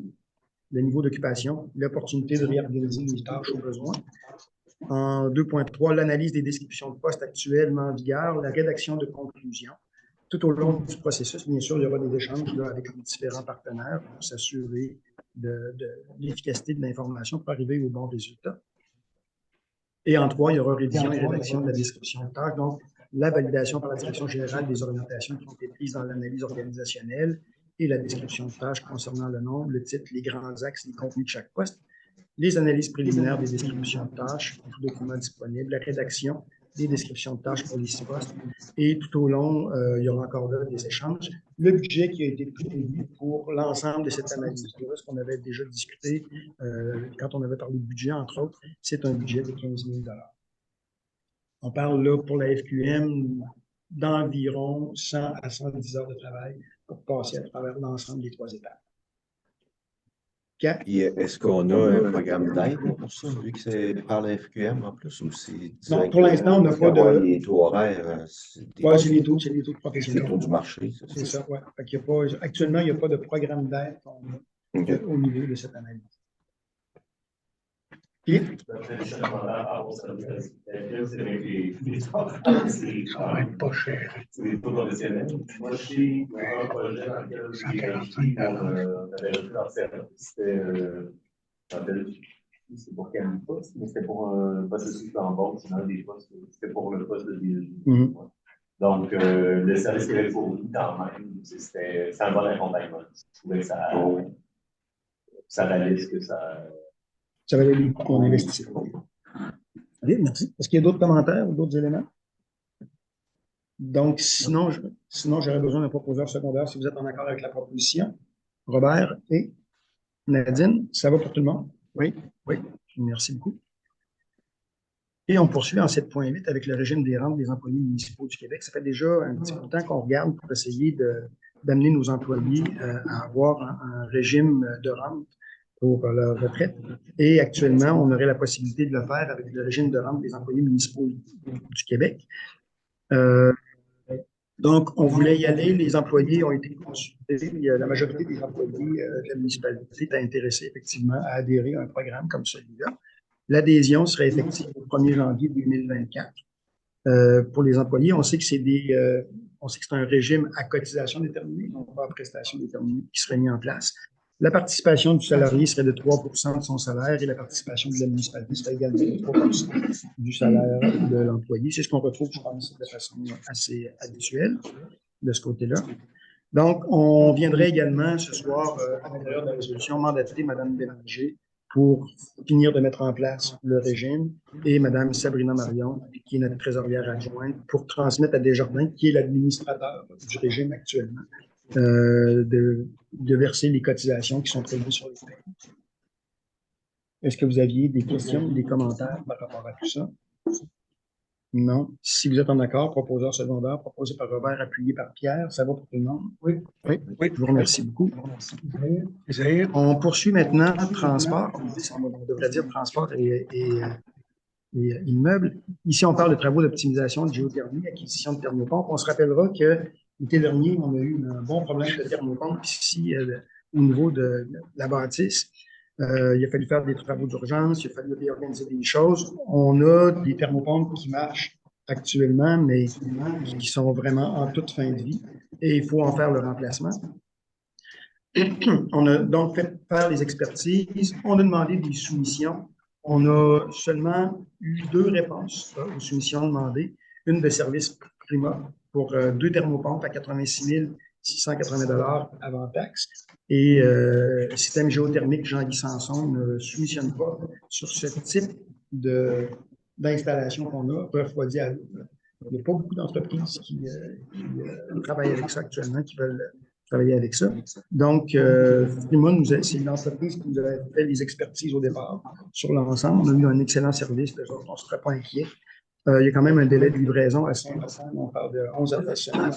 le niveau d'occupation, l'opportunité de réorganiser les tâches au besoin. En 2.3, l'analyse des descriptions de postes actuellement en vigueur, la rédaction de conclusions. Tout au long du processus, bien sûr, il y aura des échanges avec les différents partenaires pour s'assurer de l'efficacité de l'information pour arriver au bon résultat. Et en 3, il y aura révision et rédaction de la description de tâches, donc la validation par la direction générale des orientations qui ont été prises dans l'analyse organisationnelle et la description de tâches concernant le nombre, le titre, les grands axes, les contenus de chaque poste, les analyses préliminaires des descriptions de tâches, les documents disponibles, la rédaction des descriptions de tâches pour les 6 postes. Et tout au long, il y aura encore là des échanges. Le budget qui a été prévu pour l'ensemble de cette analyse, ce qu'on avait déjà discuté quand on avait parlé de budget, entre autres, c'est un budget de 15 000 $. On parle là pour la FQM d'environ 100 à 110 heures de travail pour passer à travers l'ensemble des 3 étapes. Est-ce qu'on a un programme d'aide pour ça, vu que c'est par la FQM en plus, ou c'est... Non, pour l'instant, on n'a pas de... Les taux horaires, c'est les taux professionnels. C'est le taux du marché, c'est ça, oui. Actuellement, il n'y a pas de programme d'aide au niveau de cette analyse. Philippe? Pas cher. C'est des taux professionnels. Moi, je suis un projet dans lequel j'ai investi pour c'est pour quel poste, mais c'était pour un processus d'embauche, dans des postes, c'était pour le poste de DG. Donc, le service qu'il avait fourni, quand même, c'était un bon accompagnement. Je trouvais que ça valait ce que ça... Ça valait le coup qu'on investisse. Allez, merci. Est-ce qu'il y a d'autres commentaires ou d'autres éléments? Donc, sinon, j'aurais besoin d'un proposeur secondaire si vous êtes en accord avec la proposition. Robert et Nadine, ça va pour tout le monde? Oui, oui, merci beaucoup. Et on poursuit en 7.8 avec le régime des rentes des employés municipaux du Québec. Ça fait déjà un petit peu de temps qu'on regarde pour essayer d'amener nos employés à avoir un régime de rente pour leur retraite. Et actuellement, on aurait la possibilité de le faire avec le régime de rente des employés municipaux du Québec. Donc, on voulait y aller. Les employés ont été consultés. La majorité des employés de la municipalité étaient intéressés effectivement à adhérer à un programme comme celui-là. L'adhésion serait effective au 1er janvier 2024. Pour les employés, on sait que c'est un régime à cotisation déterminée, non pas à prestation déterminée, qui serait mis en place. La participation du salarié serait de 3 % de son salaire et la participation de la municipalité serait également de 3 % du salaire de l'employé. C'est ce qu'on retrouve, je pense, de façon assez habituelle de ce côté-là. Donc, on viendrait également ce soir, à l'intérieur de la résolution, mandater Mme Bélanger pour finir de mettre en place le régime et Mme Sabrina Marion, qui est notre trésorière adjointe, pour transmettre à Desjardins, qui est l'administrateur du régime actuellement, de verser les cotisations qui sont prévues sur les paies. Est-ce que vous aviez des questions ou des commentaires par rapport à tout ça? Non. Si vous êtes en accord, proposeur secondaire, proposé par Robert, appuyé par Pierre, ça va pour tout le monde? Oui. Oui. Je vous remercie beaucoup. On poursuit maintenant transport. On devrait dire transport et immeubles. Ici, on parle de travaux d'optimisation de géothermie, acquisition de thermopompes. On se rappellera que l'été dernier, on a eu un bon problème de thermopompe ici au niveau de la bâtisse. Il a fallu faire des travaux d'urgence, il a fallu réorganiser des choses. On a des thermopompes qui marchent actuellement, mais qui sont vraiment en toute fin de vie et il faut en faire le remplacement. On a donc fait faire les expertises. On a demandé des soumissions. On a seulement eu 2 réponses aux soumissions demandées. Une de Service Prima pour 2 thermopompes à 86 680 $ avant taxe. Et Système géothermique Jean-Guy Sanson ne soumissionne pas sur ce type d'installation qu'on a, refroidi à l'eau. Il n'y a pas beaucoup d'entreprises qui travaillent avec ça actuellement, qui veulent travailler avec ça. Donc, Prima, c'est une entreprise qui nous a fait les expertises au départ sur l'ensemble. On a eu un excellent service, on ne serait pas inquiet. Il y a quand même un délai de livraison assez important. On parle de 11 à 13 semaines.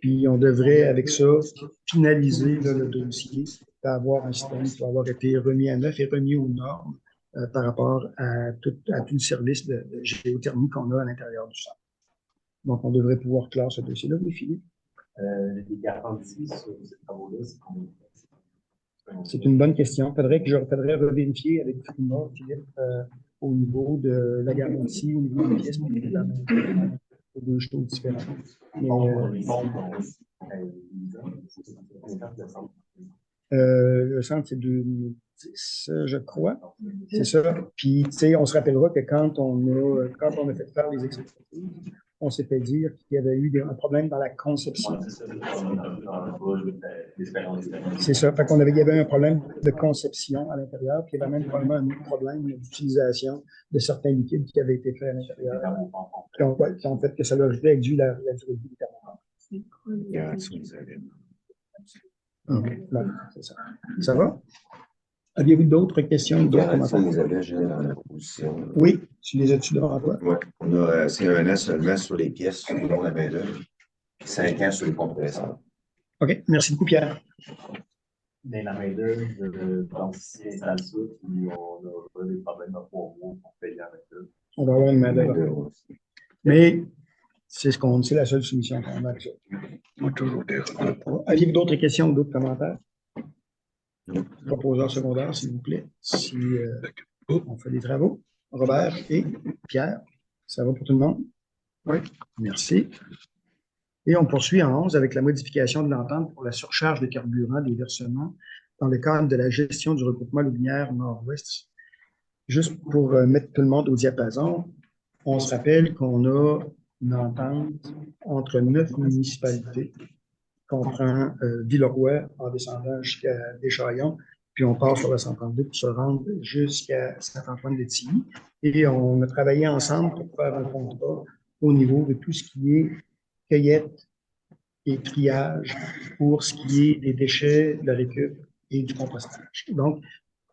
Puis, on devrait, avec ça, finaliser le dossier et avoir un système qui va avoir été remis à neuf et remis aux normes par rapport à tout le service de géothermie qu'on a à l'intérieur du centre. Donc, on devrait pouvoir clore ce dossier-là, oui, Philippe? Les garanties sur ces travaux-là, c'est combien? C'est une bonne question. Faudrait revérifier avec Prima, Philippe, au niveau de la garantie, au niveau des pièces, c'est 2 choses différentes. Mais, le centre, c'est 2010, je crois. C'est ça. Puis, tu sais, on se rappellera que quand on a fait faire les expertises, on s'est fait dire qu'il y avait eu un problème dans la conception. C'est ça. Fait qu'il y avait un problème de conception à l'intérieur, puis il y avait même probablement un autre problème d'utilisation de certains liquides qui avaient été faits à l'intérieur. Qui ont fait que ça leur réduit la durée de vie du thermomètre. OK. C'est ça. Ça va? Aviez-vous d'autres questions? Vous avez dans la proposition. Oui, tu les as-tu devant toi? Oui. On a 1 an seulement sur les pièces, selon la main-d'œuvre, 5 ans sur les compresseurs. OK. Merci beaucoup, Pierre. Mais la main-d'œuvre, donc, si on installe ça, puis on a des problèmes à 3 mois pour payer la main-d'œuvre. On va avoir une main-d'œuvre. Mais c'est la seule soumission qu'on a avec ça. Aviez-vous d'autres questions ou d'autres commentaires? Proposeur secondaire, s'il vous plaît. Si on fait des travaux. Robert et Pierre, ça va pour tout le monde? Oui. Merci. Et on poursuit en 11 avec la modification de l'entente pour la surcharge de carburant des versements dans le cadre de la gestion du regroupement Lubinière Nord-Ouest. Juste pour mettre tout le monde au diapason, on se rappelle qu'on a une entente entre 9 municipalités, comprend Villeroy en descendant jusqu'à Deschaillons, puis on part sur la 132 pour se rendre jusqu'à Saint-Antoine-de-Tilly. Et on a travaillé ensemble pour faire un contrat au niveau de tout ce qui est cueillette et triage pour ce qui est des déchets, de la récup et du compostage. Donc,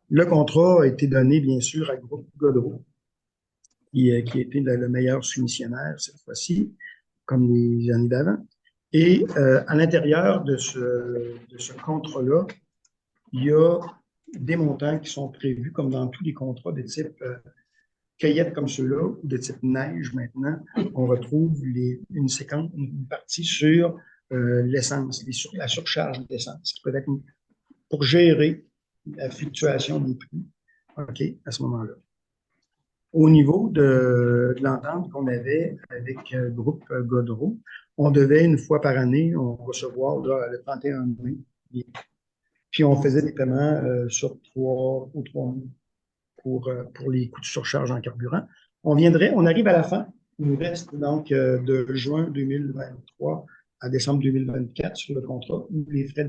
le contrat a été donné, bien sûr, à Groupe Godreau, qui a été le meilleur soumissionnaire cette fois-ci, comme les années d'avant. Et à l'intérieur de ce contrat-là, il y a des montants qui sont prévus, comme dans tous les contrats de type cueillette comme ceux-là, ou de type neige maintenant. On retrouve une séquence, une partie sur l'essence, la surcharge d'essence, qui peut être pour gérer la fluctuation des prix, OK, à ce moment-là. Au niveau de l'entente qu'on avait avec Groupe Godreau, on devait une fois par année, on recevoir là, le 31 mai, puis on faisait des paiements sur 3 mois pour les coûts de surcharge en carburant. On arrive à la fin, il nous reste donc de juin 2023 à décembre 2024 sur le contrat où les frais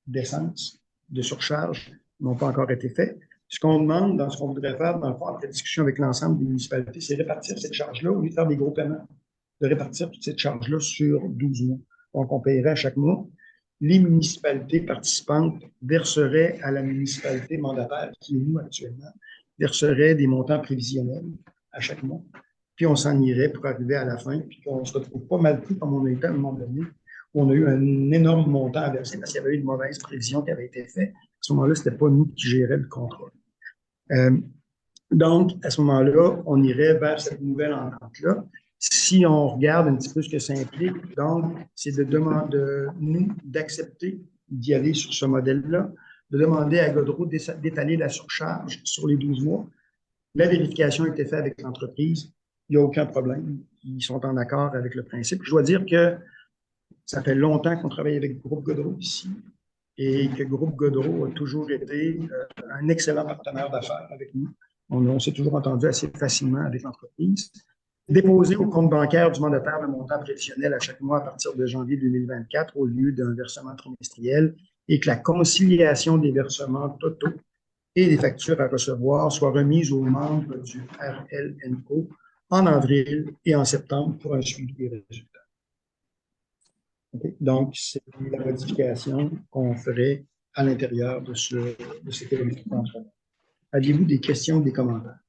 d'essence, de surcharge n'ont pas encore été faits. Ce qu'on demande dans ce qu'on voudrait faire, dans le fond, après discussion avec l'ensemble des municipalités, c'est répartir cette charge-là, au lieu de faire des gros paiements, de répartir toute cette charge-là sur 12 mois. Donc, on paierait à chaque mois. Les municipalités participantes verseraient à la municipalité mandataire, qui est nous actuellement, verseraient des montants prévisionnels à chaque mois. Puis on s'en irait pour arriver à la fin, puis qu'on ne se retrouve pas mal pris comme on a été à un moment donné, où on a eu un énorme montant à verser parce qu'il y avait eu une mauvaise prévision qui avait été faite. À ce moment-là, ce n'était pas nous qui gérait le contrat. Donc, à ce moment-là, on irait vers cette nouvelle entente-là. Si on regarde un petit peu ce que ça implique, donc, c'est de demander, nous, d'accepter d'y aller sur ce modèle-là, de demander à Godreau d'étaler la surcharge sur les 12 mois. La vérification a été faite avec l'entreprise. Il n'y a aucun problème. Ils sont en accord avec le principe. Je dois dire que ça fait longtemps qu'on travaille avec Groupe Godreau ici et que Groupe Godreau a toujours été un excellent partenaire d'affaires avec nous. On s'est toujours entendu assez facilement avec l'entreprise. Déposer au compte bancaire du mandataire le montant prévisionnel à chaque mois à partir de janvier 2024 au lieu d'un versement trimestriel et que la conciliation des versements totaux et des factures à recevoir soit remise aux membres du RLNO en avril et en septembre pour un suivi des résultats. Okay. Donc, c'est la modification qu'on ferait à l'intérieur de cet événement. Aviez-vous des questions ou des commentaires?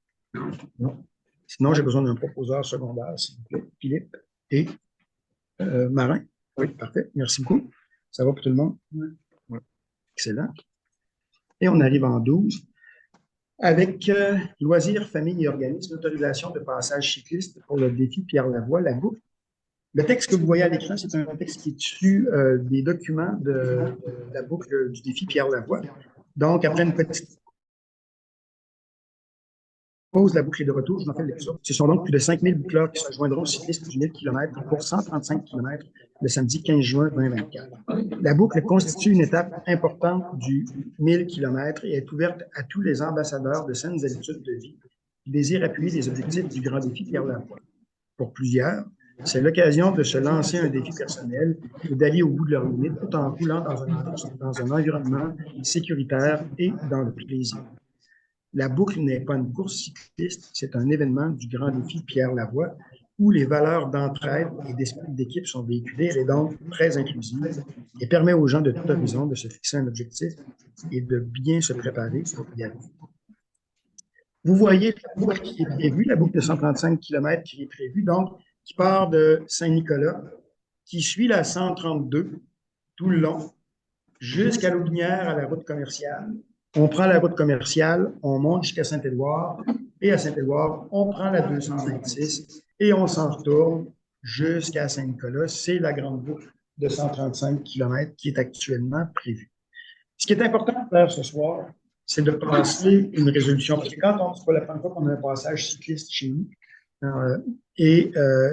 Non? Sinon, j'ai besoin d'un proposeur secondaire, s'il vous plaît. Philippe et Marin. Oui, parfait. Merci beaucoup. Ça va pour tout le monde? Oui. Excellent. Et on arrive en 12. Avec loisirs, famille et organismes, autorisation de passage cycliste pour le défi Pierre-Lavoie, la boucle. Le texte que vous voyez à l'écran, c'est un texte qui est issu des documents de la boucle du défi Pierre-Lavoie. Donc, après une petite pause, la boucle est de retour, je m'en fais le lecture. Ce sont donc plus de 5000 boucleurs qui se joindront aux cyclistes du 1000 km pour 135 km le samedi 15 juin 2024. La boucle constitue une étape importante du 1000 km et est ouverte à tous les ambassadeurs de saines habitudes de vie qui désirent appuyer les objectifs du grand défi Pierre-Lavoie. Pour plusieurs, c'est l'occasion de se lancer un défi personnel et d'aller au bout de leurs limites tout en roulant dans un environnement sécuritaire et dans le plaisir. La boucle n'est pas une course cycliste, c'est un événement du grand défi Pierre-Lavoie où les valeurs d'entraide et d'esprit d'équipe sont véhiculées et donc très inclusive et permet aux gens de tout horizon de se fixer un objectif et de bien se préparer pour y arriver. Vous voyez la boucle qui est prévue, la boucle de 135 km qui est prévue, donc qui part de Saint-Nicolas, qui suit la 132 tout le long, jusqu'à Lotbinière à la route commerciale. On prend la route commerciale, on monte jusqu'à Saint-Édouard, et à Saint-Édouard, on prend la 226 et on s'en retourne jusqu'à Saint-Nicolas. C'est la grande boucle de 135 km qui est actuellement prévue. Ce qui est important de faire ce soir, c'est de passer une résolution. Parce que quand c'est pas la première fois qu'on a un passage cycliste chez nous,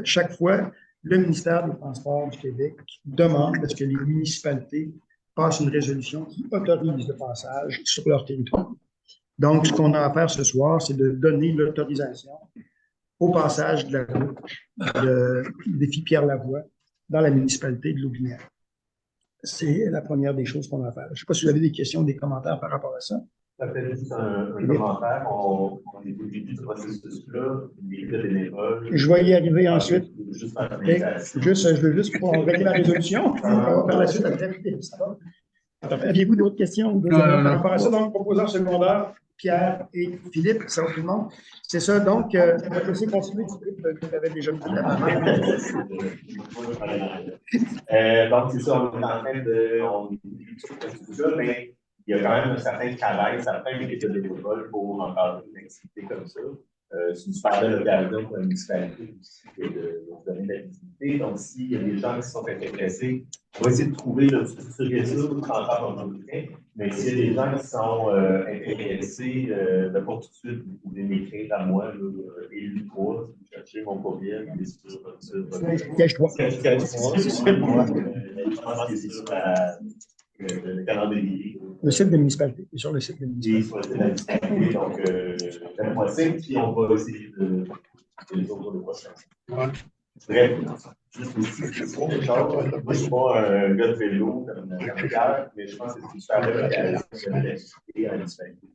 chaque fois, le ministère des Transports du Québec demande à ce que les municipalités passent une résolution qui autorise le passage sur leur territoire. Donc, ce qu'on a à faire ce soir, c'est de donner l'autorisation au passage de la route du défi Pierre-Lavoie dans la municipalité de Lotbinière. C'est la première des choses qu'on a à faire. Je ne sais pas si vous avez des questions ou des commentaires par rapport à ça. Ça fait juste un commentaire. On est au début du processus-là. Les bénévoles. Je vais y arriver ensuite. Juste faire Okay. Je veux juste pour régler la résolution. On va par la suite après. Aviez-vous d'autres questions? Par rapport à ça, donc, proposeur secondaire, Pierre et Philippe, ça va tout le monde. C'est ça, donc, on va laisser continuer, Philippe, tu avais déjà mis la main. Donc, c'est ça, on est en train de. On est sur ce processus-là, mais il y a quand même un certain travail, certains méthodes de bénévoles pour encadrer une activité comme ça. C'est une super belle occasion pour la municipalité aussi de nous donner de la visibilité. Donc, s'il y a des gens qui sont intéressés, on va essayer de trouver le structurer ça encore dans le temps. Mais s'il y a des gens qui sont intéressés, pas tout de suite, vous pouvez m'écrire à moi, élu 3, si vous cherchez mon courriel, il est sur Cache-toi. Je pense que c'est sur le calendrier. Le site de municipalité, c'est sur le site de municipalité. Donc, faites-moi signe, puis on va essayer de les autres le prochain. Bref, juste aussi, je ne suis pas un gars de vélo comme Pierre, mais je pense que c'est une super belle occasion de l'activité à municipalité.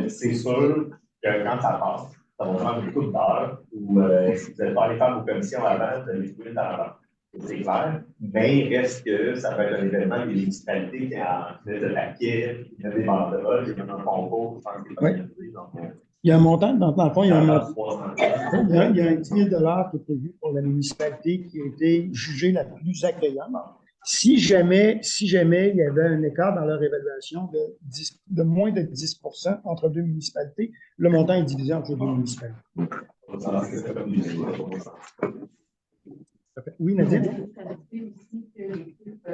C'est sûr que quand ça passe, ça va prendre beaucoup d'heures, ou si vous n'êtes pas allé faire vos commissions avant, vous allez trouver le temps avant. C'est clair, mais il reste que ça peut être un événement des municipalités qui a de paquets, qui a des banderoles, il y a un concours, je pense que c'est il y a un montant, dans le fond, il y a un 10 000 $ qui est prévu pour la municipalité qui a été jugée la plus accueillante. Si jamais il y avait un écart dans leur évaluation de moins de 10 % entre deux municipalités, le montant est divisé entre les deux municipalités. Oui, Nadine? Vous savez aussi que l'équipe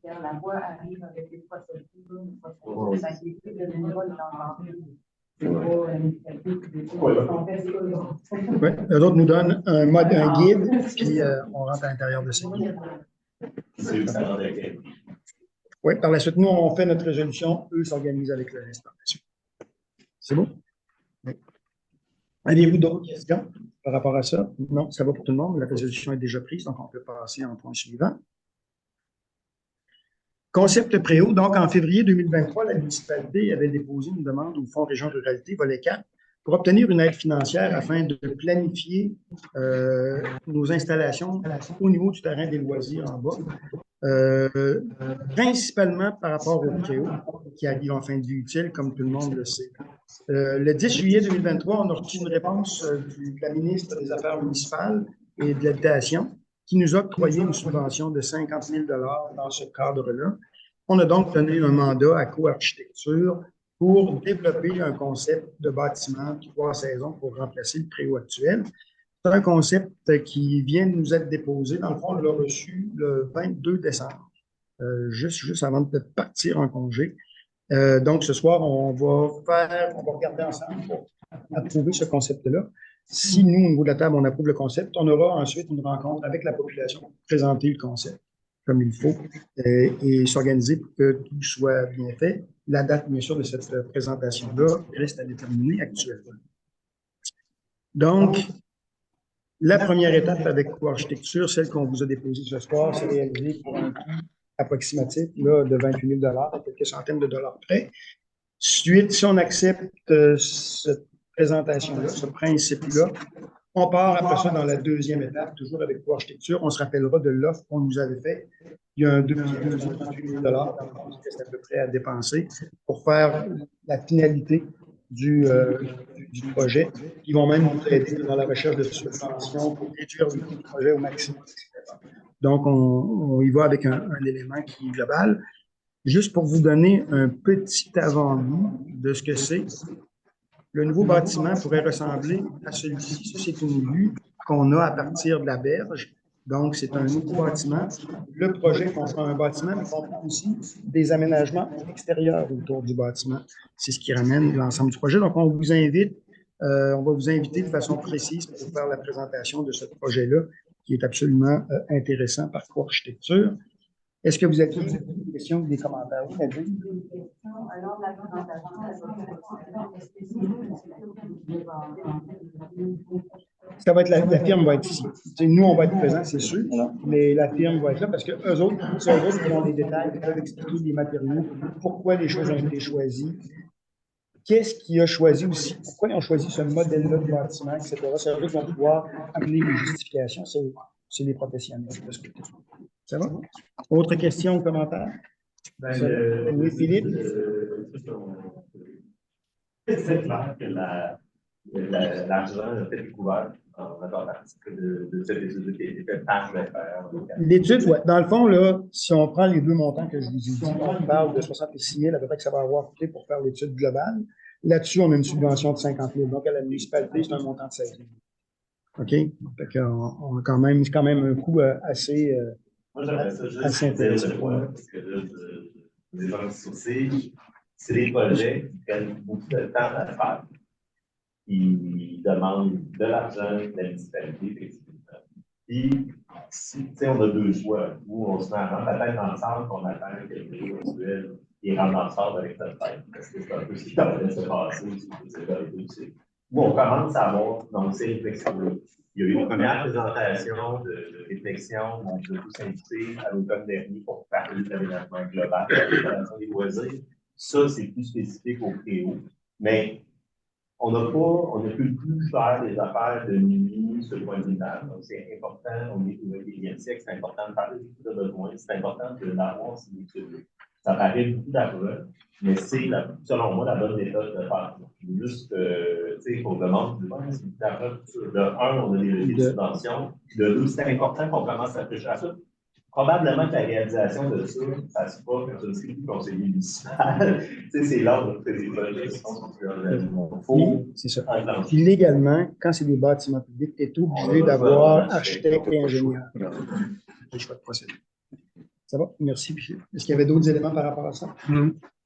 Pierre Lavoie arrive avec des procédures, l'équipe de bénévoles Oui, eux autres nous donnent un guide, puis on rentre à l'intérieur de ce guide. Oui, par la suite, nous, on fait notre résolution, eux s'organisent avec le reste par la suite. C'est bon? Oui. Avez-vous d'autres questions par rapport à ça? Non, ça va pour tout le monde. La résolution est déjà prise, donc on peut passer en point suivant. Concept préau. Donc, en février 2023, la municipalité avait déposé une demande au Fonds Région Ruralité, volet 4, pour obtenir une aide financière afin de planifier nos installations au niveau du terrain des loisirs en bas. Principalement par rapport au préau, qui arrive en fin de vie utile, comme tout le monde le sait. Le 10 juillet 2023, on a reçu une réponse de la ministre des Affaires municipales et de l'Habitation qui nous a octroyé une subvention de 50 000 $ dans ce cadre-là. On a donc donné un mandat à Co-Architecture pour développer un concept de bâtiment 3 saisons pour remplacer le préau actuel. C'est un concept qui vient de nous être déposé. Dans le fond, on l'a reçu le 22 décembre, juste avant de partir en congé. Donc, ce soir, on va regarder ensemble pour approuver ce concept-là. Si nous, au niveau de la table, on approuve le concept, on aura ensuite une rencontre avec la population pour présenter le concept comme il faut et s'organiser pour que tout soit bien fait. La date, bien sûr, de cette présentation-là reste à déterminer actuellement. Donc, la première étape avec Co-Architecture, celle qu'on vous a déposée ce soir, c'est réalisée pour un coût approximatif là, de 28 000 $, à quelques centaines de dollars près. Suite, si on accepte cette présentation-là, ce principe-là, on part après ça dans la deuxième étape, toujours avec Co-Architecture. On se rappellera de l'offre qu'on nous avait faite. Il y a un 238 000 $, qui reste à peu près à dépenser pour faire la finalité du projet. Ils vont même nous aider dans la recherche de subventions pour réduire le coût du projet au maximum. Donc, on y va avec un élément qui est global. Juste pour vous donner un petit avant-goût de ce que c'est, le nouveau bâtiment pourrait ressembler à celui-ci. C'est une vue qu'on a à partir de la berge. Donc, c'est un nouveau bâtiment. Le projet comprend un bâtiment, mais comprend aussi des aménagements extérieurs autour du bâtiment. C'est ce qui ramène l'ensemble du projet. Donc, on va vous inviter de façon précise pour faire la présentation de ce projet-là, qui est absolument intéressant par Co-Architecture. Est-ce que vous avez des questions ou des commentaires? Oui, Nadine? Alors, la présentation, ça va être la firme va être ici. Nous, on va être présents, c'est sûr, mais la firme va être là parce que eux autres, c'est eux autres qui ont les détails, qui peuvent expliquer les matériaux, pourquoi les choses ont été choisies. qu'est-ce qui a choisi aussi, pourquoi ils ont choisi ce modèle-là de bâtiment, etc. C'est eux qui vont pouvoir amener les justifications, c'est les professionnels. Ça va? Autre question ou commentaire? Oui, Philippe? C'est clair que l'argent a été découvert en grande partie de cette étude qui a été faite par le faire. L'étude, oui. Dans le fond, là, si on prend les deux montants que je vous ai dit, on parle de 66 000 à peu près que ça va avoir coûté pour faire l'étude globale. Là-dessus, on a une subvention de 50 000. Donc, à la municipalité, c'est un montant de 16 000. OK? Fait on a quand même un coût assez, Moi, j'aimerais ça juste assez dire intéressant. le point, parce que là, les gens qui sourcillent, c'est des projets qui prennent beaucoup de temps à faire. Ils demandent de l'argent de la municipalité, effectivement. Puis, si, tu sais, on a deux choix. Ou on se met peut-être ensemble, qu'on attend que le virtuel rentre ensemble avec notre tête. Parce que c'est un peu ce qui est en train de se passer. Ou on commence à avoir dans ces réflexions-là. Il y a eu une première présentation de réflexion de tous invités à l'automne dernier pour parler de l'aménagement global, de l'installation des loisirs. Ça, c'est plus spécifique au Préau. Mais on ne peut plus faire des affaires de nuit sur le point de vue. Donc, c'est important, on est au 21e siècle, c'est important de parler de besoins, c'est important d'avoir ces études. Ça paraît beaucoup d'argent, mais c'est, selon moi, la bonne méthode de faire. Juste, tu sais, qu'on demande d'argent. De un, on a des leviers de subvention. De deux, c'est important qu'on commence à réfléchir à ça. Probablement que la réalisation de ça, ça se passe quand je suis conseiller municipal. Tu sais, c'est là où des projets qui sont sur c'est ça. Puis légalement, quand c'est des bâtiments publics, tu es obligé d'avoir architecte et ingénieur. Je choix de procéder. Ça va? Merci. Est-ce qu'il y avait d'autres éléments par rapport à ça?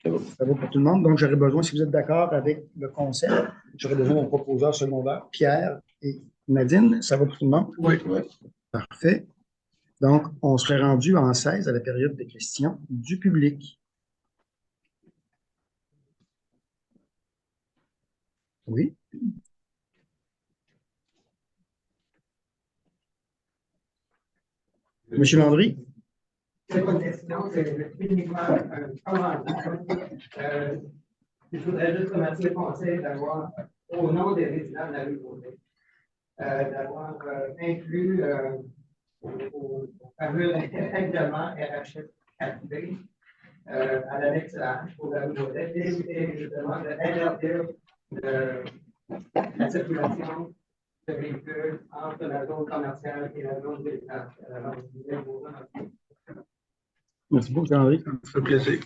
Ça va pour tout le monde. Donc, j'aurais besoin, si vous êtes d'accord avec le concept, j'aurais besoin d'un proposeur secondaire, Pierre et Nadine. Ça va pour tout le monde? Oui. Parfait. Donc, on serait rendu en 16 à la période de questions du public. Oui. Monsieur Landry? C'est pas une question, c'est uniquement un commentaire. Je voudrais juste remercier le conseil d'avoir, au nom des résidents de la rue Beauvais, d'avoir inclus au fameux règlement RHS 4B à l'annexe A pour la rue Beauvais, d'éviter justement d'interdire la circulation de véhicules entre la zone commerciale et la zone résidentielle. Merci beaucoup, Henri. Ça me fait plaisir.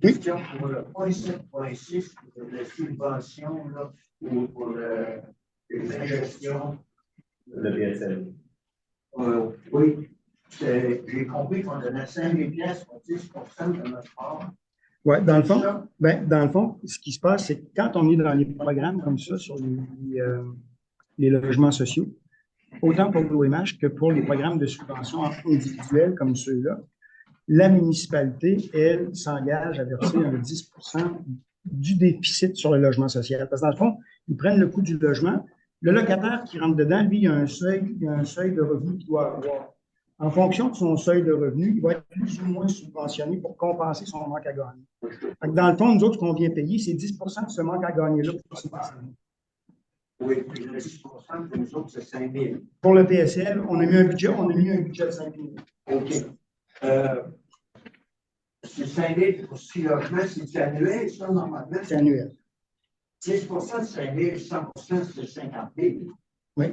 Question pour le point 7.6 de la subvention là, pour la gestion. Le PSL. Oui, j'ai compris qu'on donnait 5 000 $ pour 10 de notre part. Oui, dans le fond, ce qui se passe, c'est que quand on est dans les programmes comme ça, sur les logements sociaux, autant pour l'OMH que pour les programmes de subvention individuels comme ceux-là, la municipalité, elle, s'engage à verser un 10 du déficit sur le logement social. Parce que dans le fond, ils prennent le coût du logement. Le locataire qui rentre dedans, lui, il y a un seuil de revenu qu'il doit avoir. En fonction de son seuil de revenu, il va être plus ou moins subventionné pour compenser son manque à gagner. Donc, dans le fond, nous autres, ce qu'on vient payer, c'est 10 de ce manque à gagner-là pour ces personnes. Oui, puis le 10 pour nous autres, c'est 5 000. Pour le PSL, on a mis un budget de 5 000. OK. C'est 5 000 pour 6 logements, c'est annuel, ça, normalement? C'est annuel. 10 de 5 000, 100 c'est 50 000. Oui.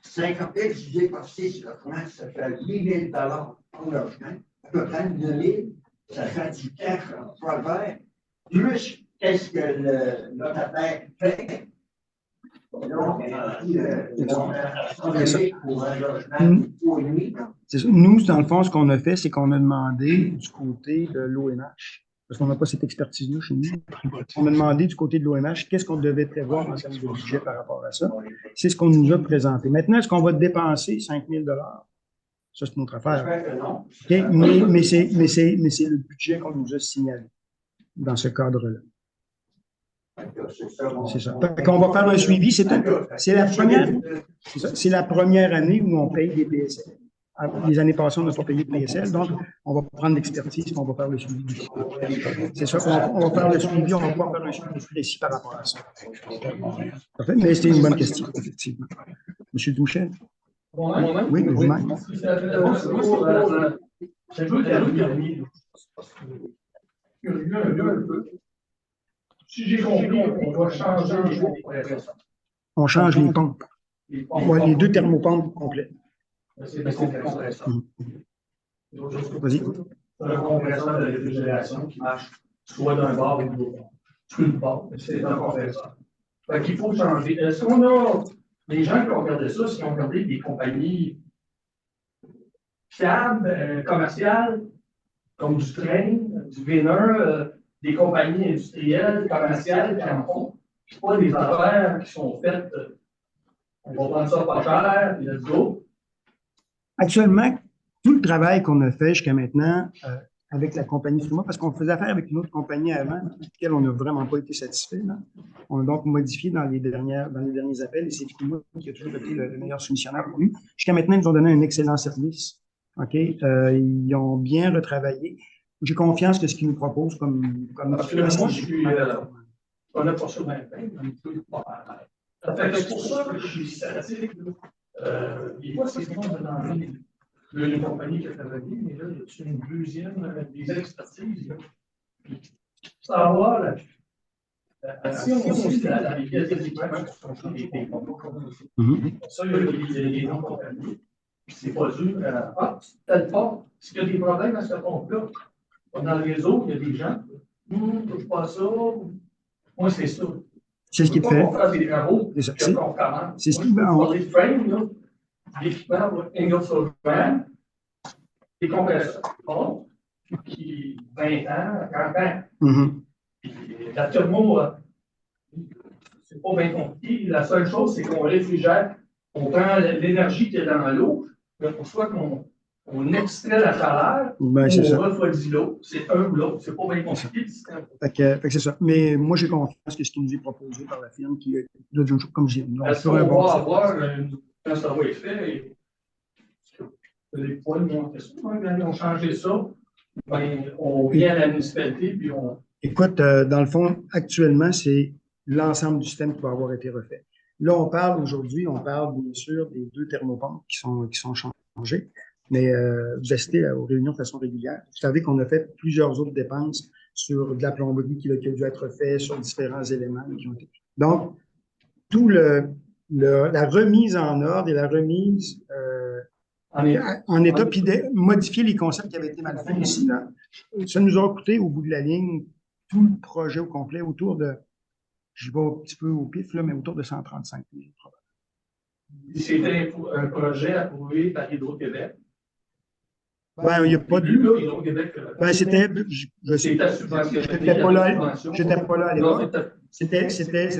50 000 divisé par 6 logements, ça fait 8 000 par logement. À peu près 9 000, ça fait du cash en travers. Plus, qu'est-ce que le locataire paie? Donc, pour un logement pour nuit. Nous, dans le fond, ce qu'on a fait, c'est qu'on a demandé du côté de l'OMH, parce qu'on n'a pas cette expertise-là chez nous, on a demandé du côté de l'OMH qu'est-ce qu'on devait prévoir en termes de budget par rapport à ça. C'est ce qu'on nous a présenté. Maintenant, est-ce qu'on va dépenser 5 000 $? Ça, c'est notre affaire. Okay? Mais c'est le budget qu'on nous a signalé dans ce cadre-là. C'est ça. On va faire un suivi. C'est la première année où on paye des PSL. Les années passées, on n'a pas payé de PSL, donc on va prendre l'expertise et on va faire le suivi du C'est ça, on va faire le suivi, on va pas faire un suivi précis par rapport à ça. Parfait, mais c'était une bonne question, effectivement. Monsieur Douchet? Oui, vous-même. Si j'ai compris, on va changer les compresseurs. On change les pompes. Ouais, les deux thermopompes complets. C'est des compresseurs. Vas-y. C'est un compresseur de réfrigération qui marche soit d'un bord ou de l'autre. Tout le bord, c'est un compresseur. Fait qu'il faut changer. Est-ce qu'on a des gens qui ont regardé ça, qui ont regardé des compagnies fiables, commerciales, comme du train, du Wiener, des compagnies industrielles, commerciales qui en font. C'est pas des affaires qui sont faites, on va prendre ça pas cher, et let's go. Actuellement, tout le travail qu'on a fait jusqu'à maintenant avec la compagnie Fruma, parce qu'on faisait affaire avec une autre compagnie avant, avec laquelle on n'a vraiment pas été satisfait. Là. On a donc modifié dans les derniers appels, et c'est Fruma qui a toujours été le meilleur soumissionnaire pour nous. Jusqu'à maintenant, ils nous ont donné un excellent service. OK? Ils ont bien retravaillé. J'ai confiance que ce qu'ils nous proposent comme Parce que moi, je suis. On n'a pas ça bien fait, ça fait que c'est pour ça que je suis statique. Des fois, c'est bon de demander une compagnie qui a travaillé, mais là, il y a une deuxième, des expertises. Savoir, là, si on sait les pièces d'équipement qui sont des ça, il y a des non-compagnies. C'est pas dur. Peut-être pas. S'il y a des problèmes à ce compte-là, dans le réseau, il y a des gens. Touche pas ça. Moi, c'est ça. C'est ce qu'il fait. On va faire des travaux. C'est ce qu'il C'est ce qu'il fait. On va des frames, là. L'équipement, Ingersoll-Rand, des compresseurs. Bon. Qui 20 ans, 40 ans. La thermo, c'est pas bien compliqué. La seule chose, c'est qu'on réfrigère. On prend l'énergie qui est dans l'eau. Pour soit qu'on extrait la chaleur, ben, on refroidit l'eau. C'est un ou l'autre. C'est pas bien compliqué. Fait que c'est ça. Mais moi, j'ai confiance que ce qui nous est proposé par la firme, qui est comme je dis, est-ce qu'on va avoir, quand ça va être fait, les points de mon question, quand ils ont changé ça, ben, on vient à la municipalité, puis on. Écoute, dans le fond, actuellement, c'est l'ensemble du système qui va avoir été refait. Là, aujourd'hui, on parle bien sûr des deux thermopompes qui sont changés, mais vous assistez aux réunions de façon régulière. Vous savez qu'on a fait plusieurs autres dépenses sur de la plomberie qui a dû être fait, sur différents éléments qui ont été. Donc, tout la remise en ordre et la remise en état, puis de modifier les concepts qui avaient été mal faits ici, là, ça nous a coûté au bout de la ligne tout le projet au complet autour de, je vais un petit peu au pif, là, mais autour de 135 000. C'était un projet approuvé par Hydro-Québec. Ben, il n'y a pas de. Hydro-Québec. Ben, c'était. J'étais pas là à l'époque. C'était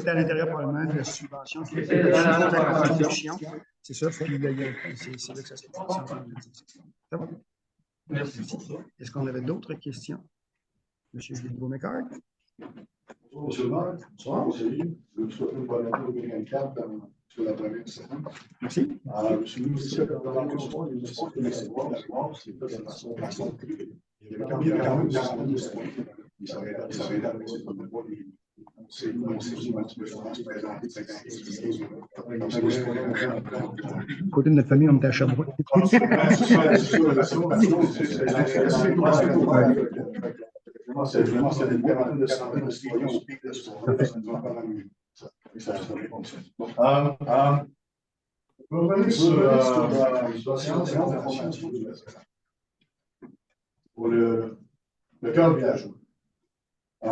à l'intérieur probablement de la subvention. C'était de la construction. C'est ça. C'est là que ça s'est passé. Ça va? Merci. Est-ce qu'on avait d'autres questions? Monsieur Beaumecard? Monsieur le maire, bonsoir, salut. Je vous souhaite une bonne année au 2024 sur la première semaine. Merci. Je suis venu aussi dans le soir, il y a une histoire de la c'est pas de façon privée. Il y avait quand même des gens de soins. Il s'arrêtait avec ce qu'on voit. C'est dit, moi, tu peux se présenter 50 côté de notre famille, on était à Sherbrooke. C'est vraiment une quarantaine de centaines de citoyens au pic de ce soir-là. Ça nous en parle à nous. Ça se fait comme ça. Je vais revenir sur la séance d'information pour le cœur villageois. Je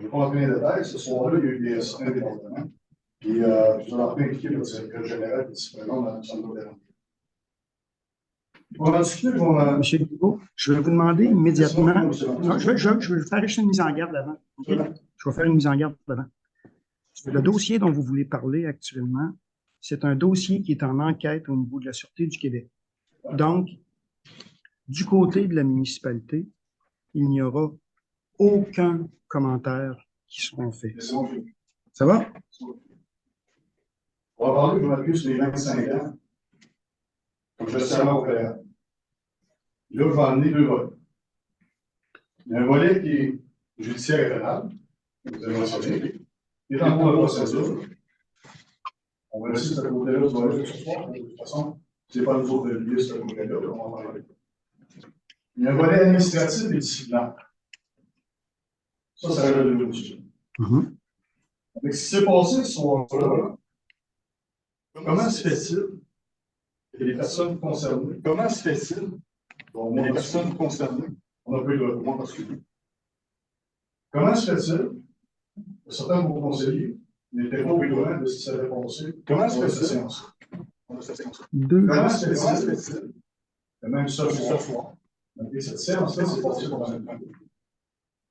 ne vais pas rentrer dans les détails. Ce soir-là, il y a eu des assistants départements. Puis, je vous en rappelle impliqué le directeur général qui se présente dans l'ensemble de Monsieur Guibault, je vais vous demander immédiatement. Non, je vais faire juste une mise en garde avant. Okay? Je vais faire une mise en garde avant. Le dossier dont vous voulez parler actuellement, c'est un dossier qui est en enquête au niveau de la Sûreté du Québec. Donc, du côté de la municipalité, il n'y aura aucun commentaire qui seront faits. Ça va? On va parler, je m'appuie sur les 25 ans. gestionnaire opérateur. Là, je vais emmener deux volets. Il y a un volet qui est judiciaire et pénal, que vous avez mentionné, qui est en cours de procédure. On va laisser ce côté-là du volet ce soir. De toute façon, ce n'est pas nous autres de lier ce côté-là, on va en parler. Il y a un volet administratif et disciplinaire. Ça relève de l'évolution. Mais ce qui s'est passé ce soir-là, comment se fait-il que les personnes concernées, comment se fait-il que les personnes concernées, on a pris le recours parce que comment se fait-il que certains de vos conseillers n'étaient pas au courant de ce qui s'était passé? Comment se fait-il? Comment se fait-il que même ça, ce soir, cette séance-là s'est passée pendant un temps?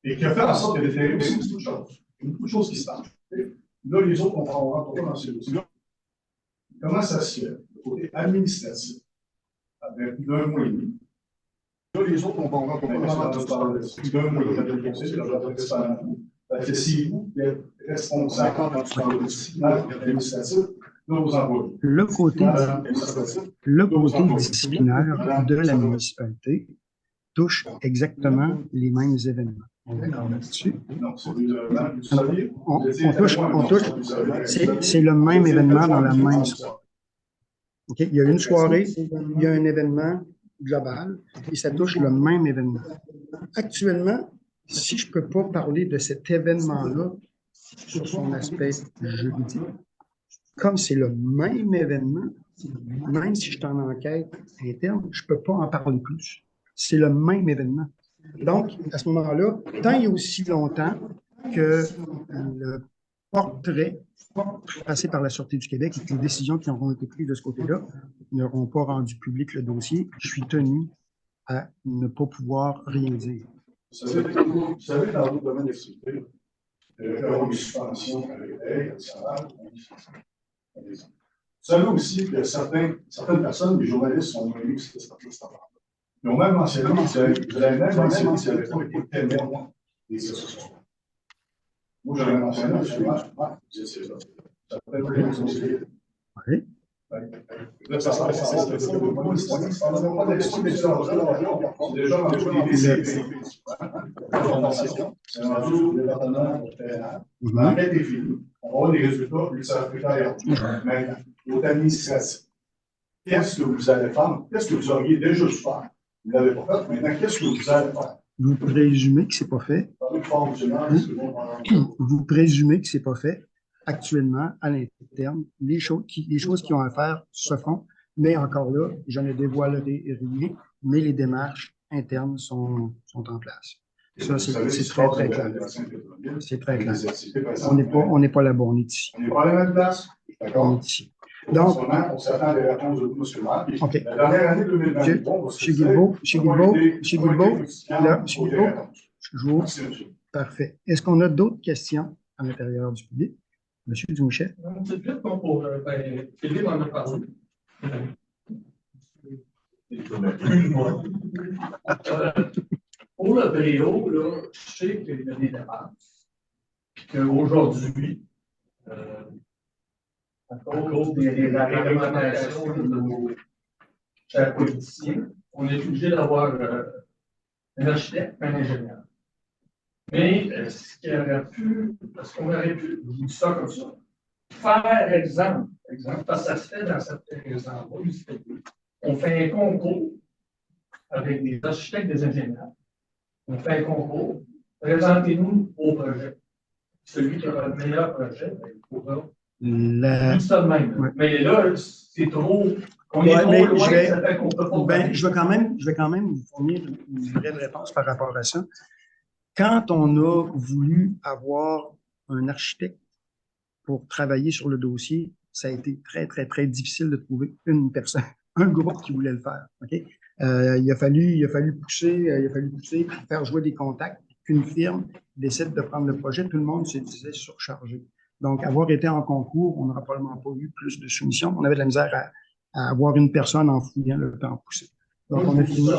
Et qui a fait en sorte que les terribles, c'est beaucoup de choses. Il y a beaucoup de choses qui se passent. Là, les autres, on rentre pas dans ces dossiers-là. Comment ça se fait, le côté administratif, avec d'un mois et demi? Là, les autres, on rentre pas dans d'un mois et demi de conseil, parce que si vous êtes responsable quand tu parles de disciplinaire et administratif, là, vous envoyez. Le côté disciplinaire de la municipalité touche exactement les mêmes événements. On touche, c'est le même événement dans la même soirée. Okay? Il y a une soirée, il y a un événement global, et ça touche le même événement. Actuellement, si je ne peux pas parler de cet événement-là sur son aspect juridique, comme c'est le même événement, même si je suis en enquête interne, je ne peux pas en parler plus. C'est le même événement. Donc, à ce moment-là, tant il y a aussi longtemps que le portrait passé par la Sûreté du Québec et que les décisions qui auront été prises de ce côté-là n'auront pas rendu public le dossier, je suis tenu à ne pas pouvoir rien dire. Vous savez, dans d'autres domaines d'activité, il y a une suspension avec l'aide, salaire, vous savez aussi que certaines personnes, les journalistes, sont mêlés aussi de cette affaire. Ils ont même mentionné, vous avez même mentionné qu'il n'y avait pas été témoin des sociétés. Moi, j'avais mentionné, vous étiez là. Ça peut être une société. Oui. Là, ça se passe. C'est déjà rendu des c'est rendu au département fédéral. L'enquête est finie. On va avoir des résultats, puis ça va plus tard. Maintenant, au administratif. Qu'est-ce que vous allez faire? Qu'est-ce que vous auriez déjà dû faire? Vous ne l'avez pas fait. Maintenant, qu'est-ce que vous allez faire? Vous présumez que ce n'est pas fait. Vous présumez que ce n'est pas fait. Actuellement, à l'interne, les choses qui ont à faire se font, mais encore là, je ne dévoilerai rien, mais les démarches internes sont en place. Ça, c'est très, très clair. C'est très clair. On n'est pas la bornée d'ici. On n'est pas à la même place. On est ici. Donc, on s'attend à des réponses de M. le maire. OK. La dernière année 2020, chez Guilbeault, là, chez Guilbeault, toujours. Parfait. Est-ce qu'on a d'autres questions à l'intérieur du public? Monsieur Dumouchet? C'est juste pour Philippe en a parlé. Pour le Bréau, là, je sais qu'il y a des dépenses. Puis qu'aujourd'hui, à cause des réglementations de nos chers politiciens, on est obligé d'avoir un architecte, un ingénieur. Mais ce qui aurait pu, parce qu'on aurait pu, je vous dis ça comme ça, faire exemple, parce que ça se fait dans certains endroits, on fait un concours avec des architectes, des ingénieurs. On fait un concours, présentez-nous vos projets. Celui qui aura le meilleur projet, il pourra. Ça de même. Ouais. Mais là, c'est trop. On est trop loin, ça fait qu'on peut pas. Je vais quand même vous fournir une vraie réponse par rapport à ça. Quand on a voulu avoir un architecte pour travailler sur le dossier, ça a été très, très, très difficile de trouver une personne, un groupe qui voulait le faire. Okay? Il a fallu pousser, faire jouer des contacts, qu'une firme décide de prendre le projet, tout le monde se disait surchargé. Donc, avoir été en concours, on n'aura probablement pas eu plus de soumissions. On avait de la misère à avoir une personne en fouillant le temps poussé. Donc, on a fini.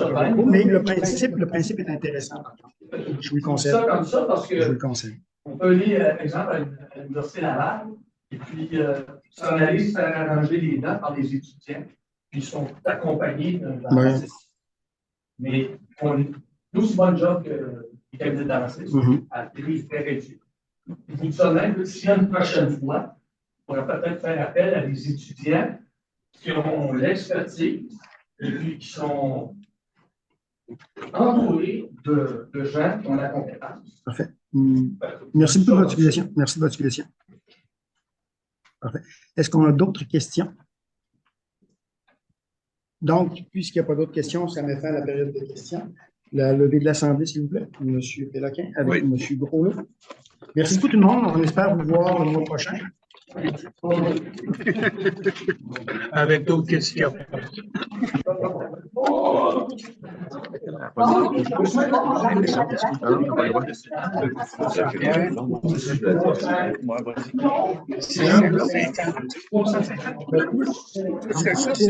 Mais le principe est intéressant. Je vous le conseille. Ça comme ça parce que je vous le conseille. On peut aller, par exemple, à l'Université Laval et puis s'en aller se faire arranger les dates par les étudiants. puis ils sont accompagnés d'un Ouais. dentiste. Mais nous, c'est pas le job que les cabinets de dentistes à prix très réduit. Je vous dis ça même, s'il y a une prochaine fois, on pourrait peut-être faire appel à des étudiants qui ont l'expertise et puis qui sont entourés de gens qui ont la compétence. Parfait. Merci beaucoup de votre suggestion. Merci de votre suggestion. Parfait. Est-ce qu'on a d'autres questions? Donc, puisqu'il n'y a pas d'autres questions, ça met fin à la période de questions. La levée de l'Assemblée, s'il vous plaît. M. Péloquin avec M. Gros. Merci beaucoup tout le monde. On espère vous voir le mois prochain. Avec d'autres questions.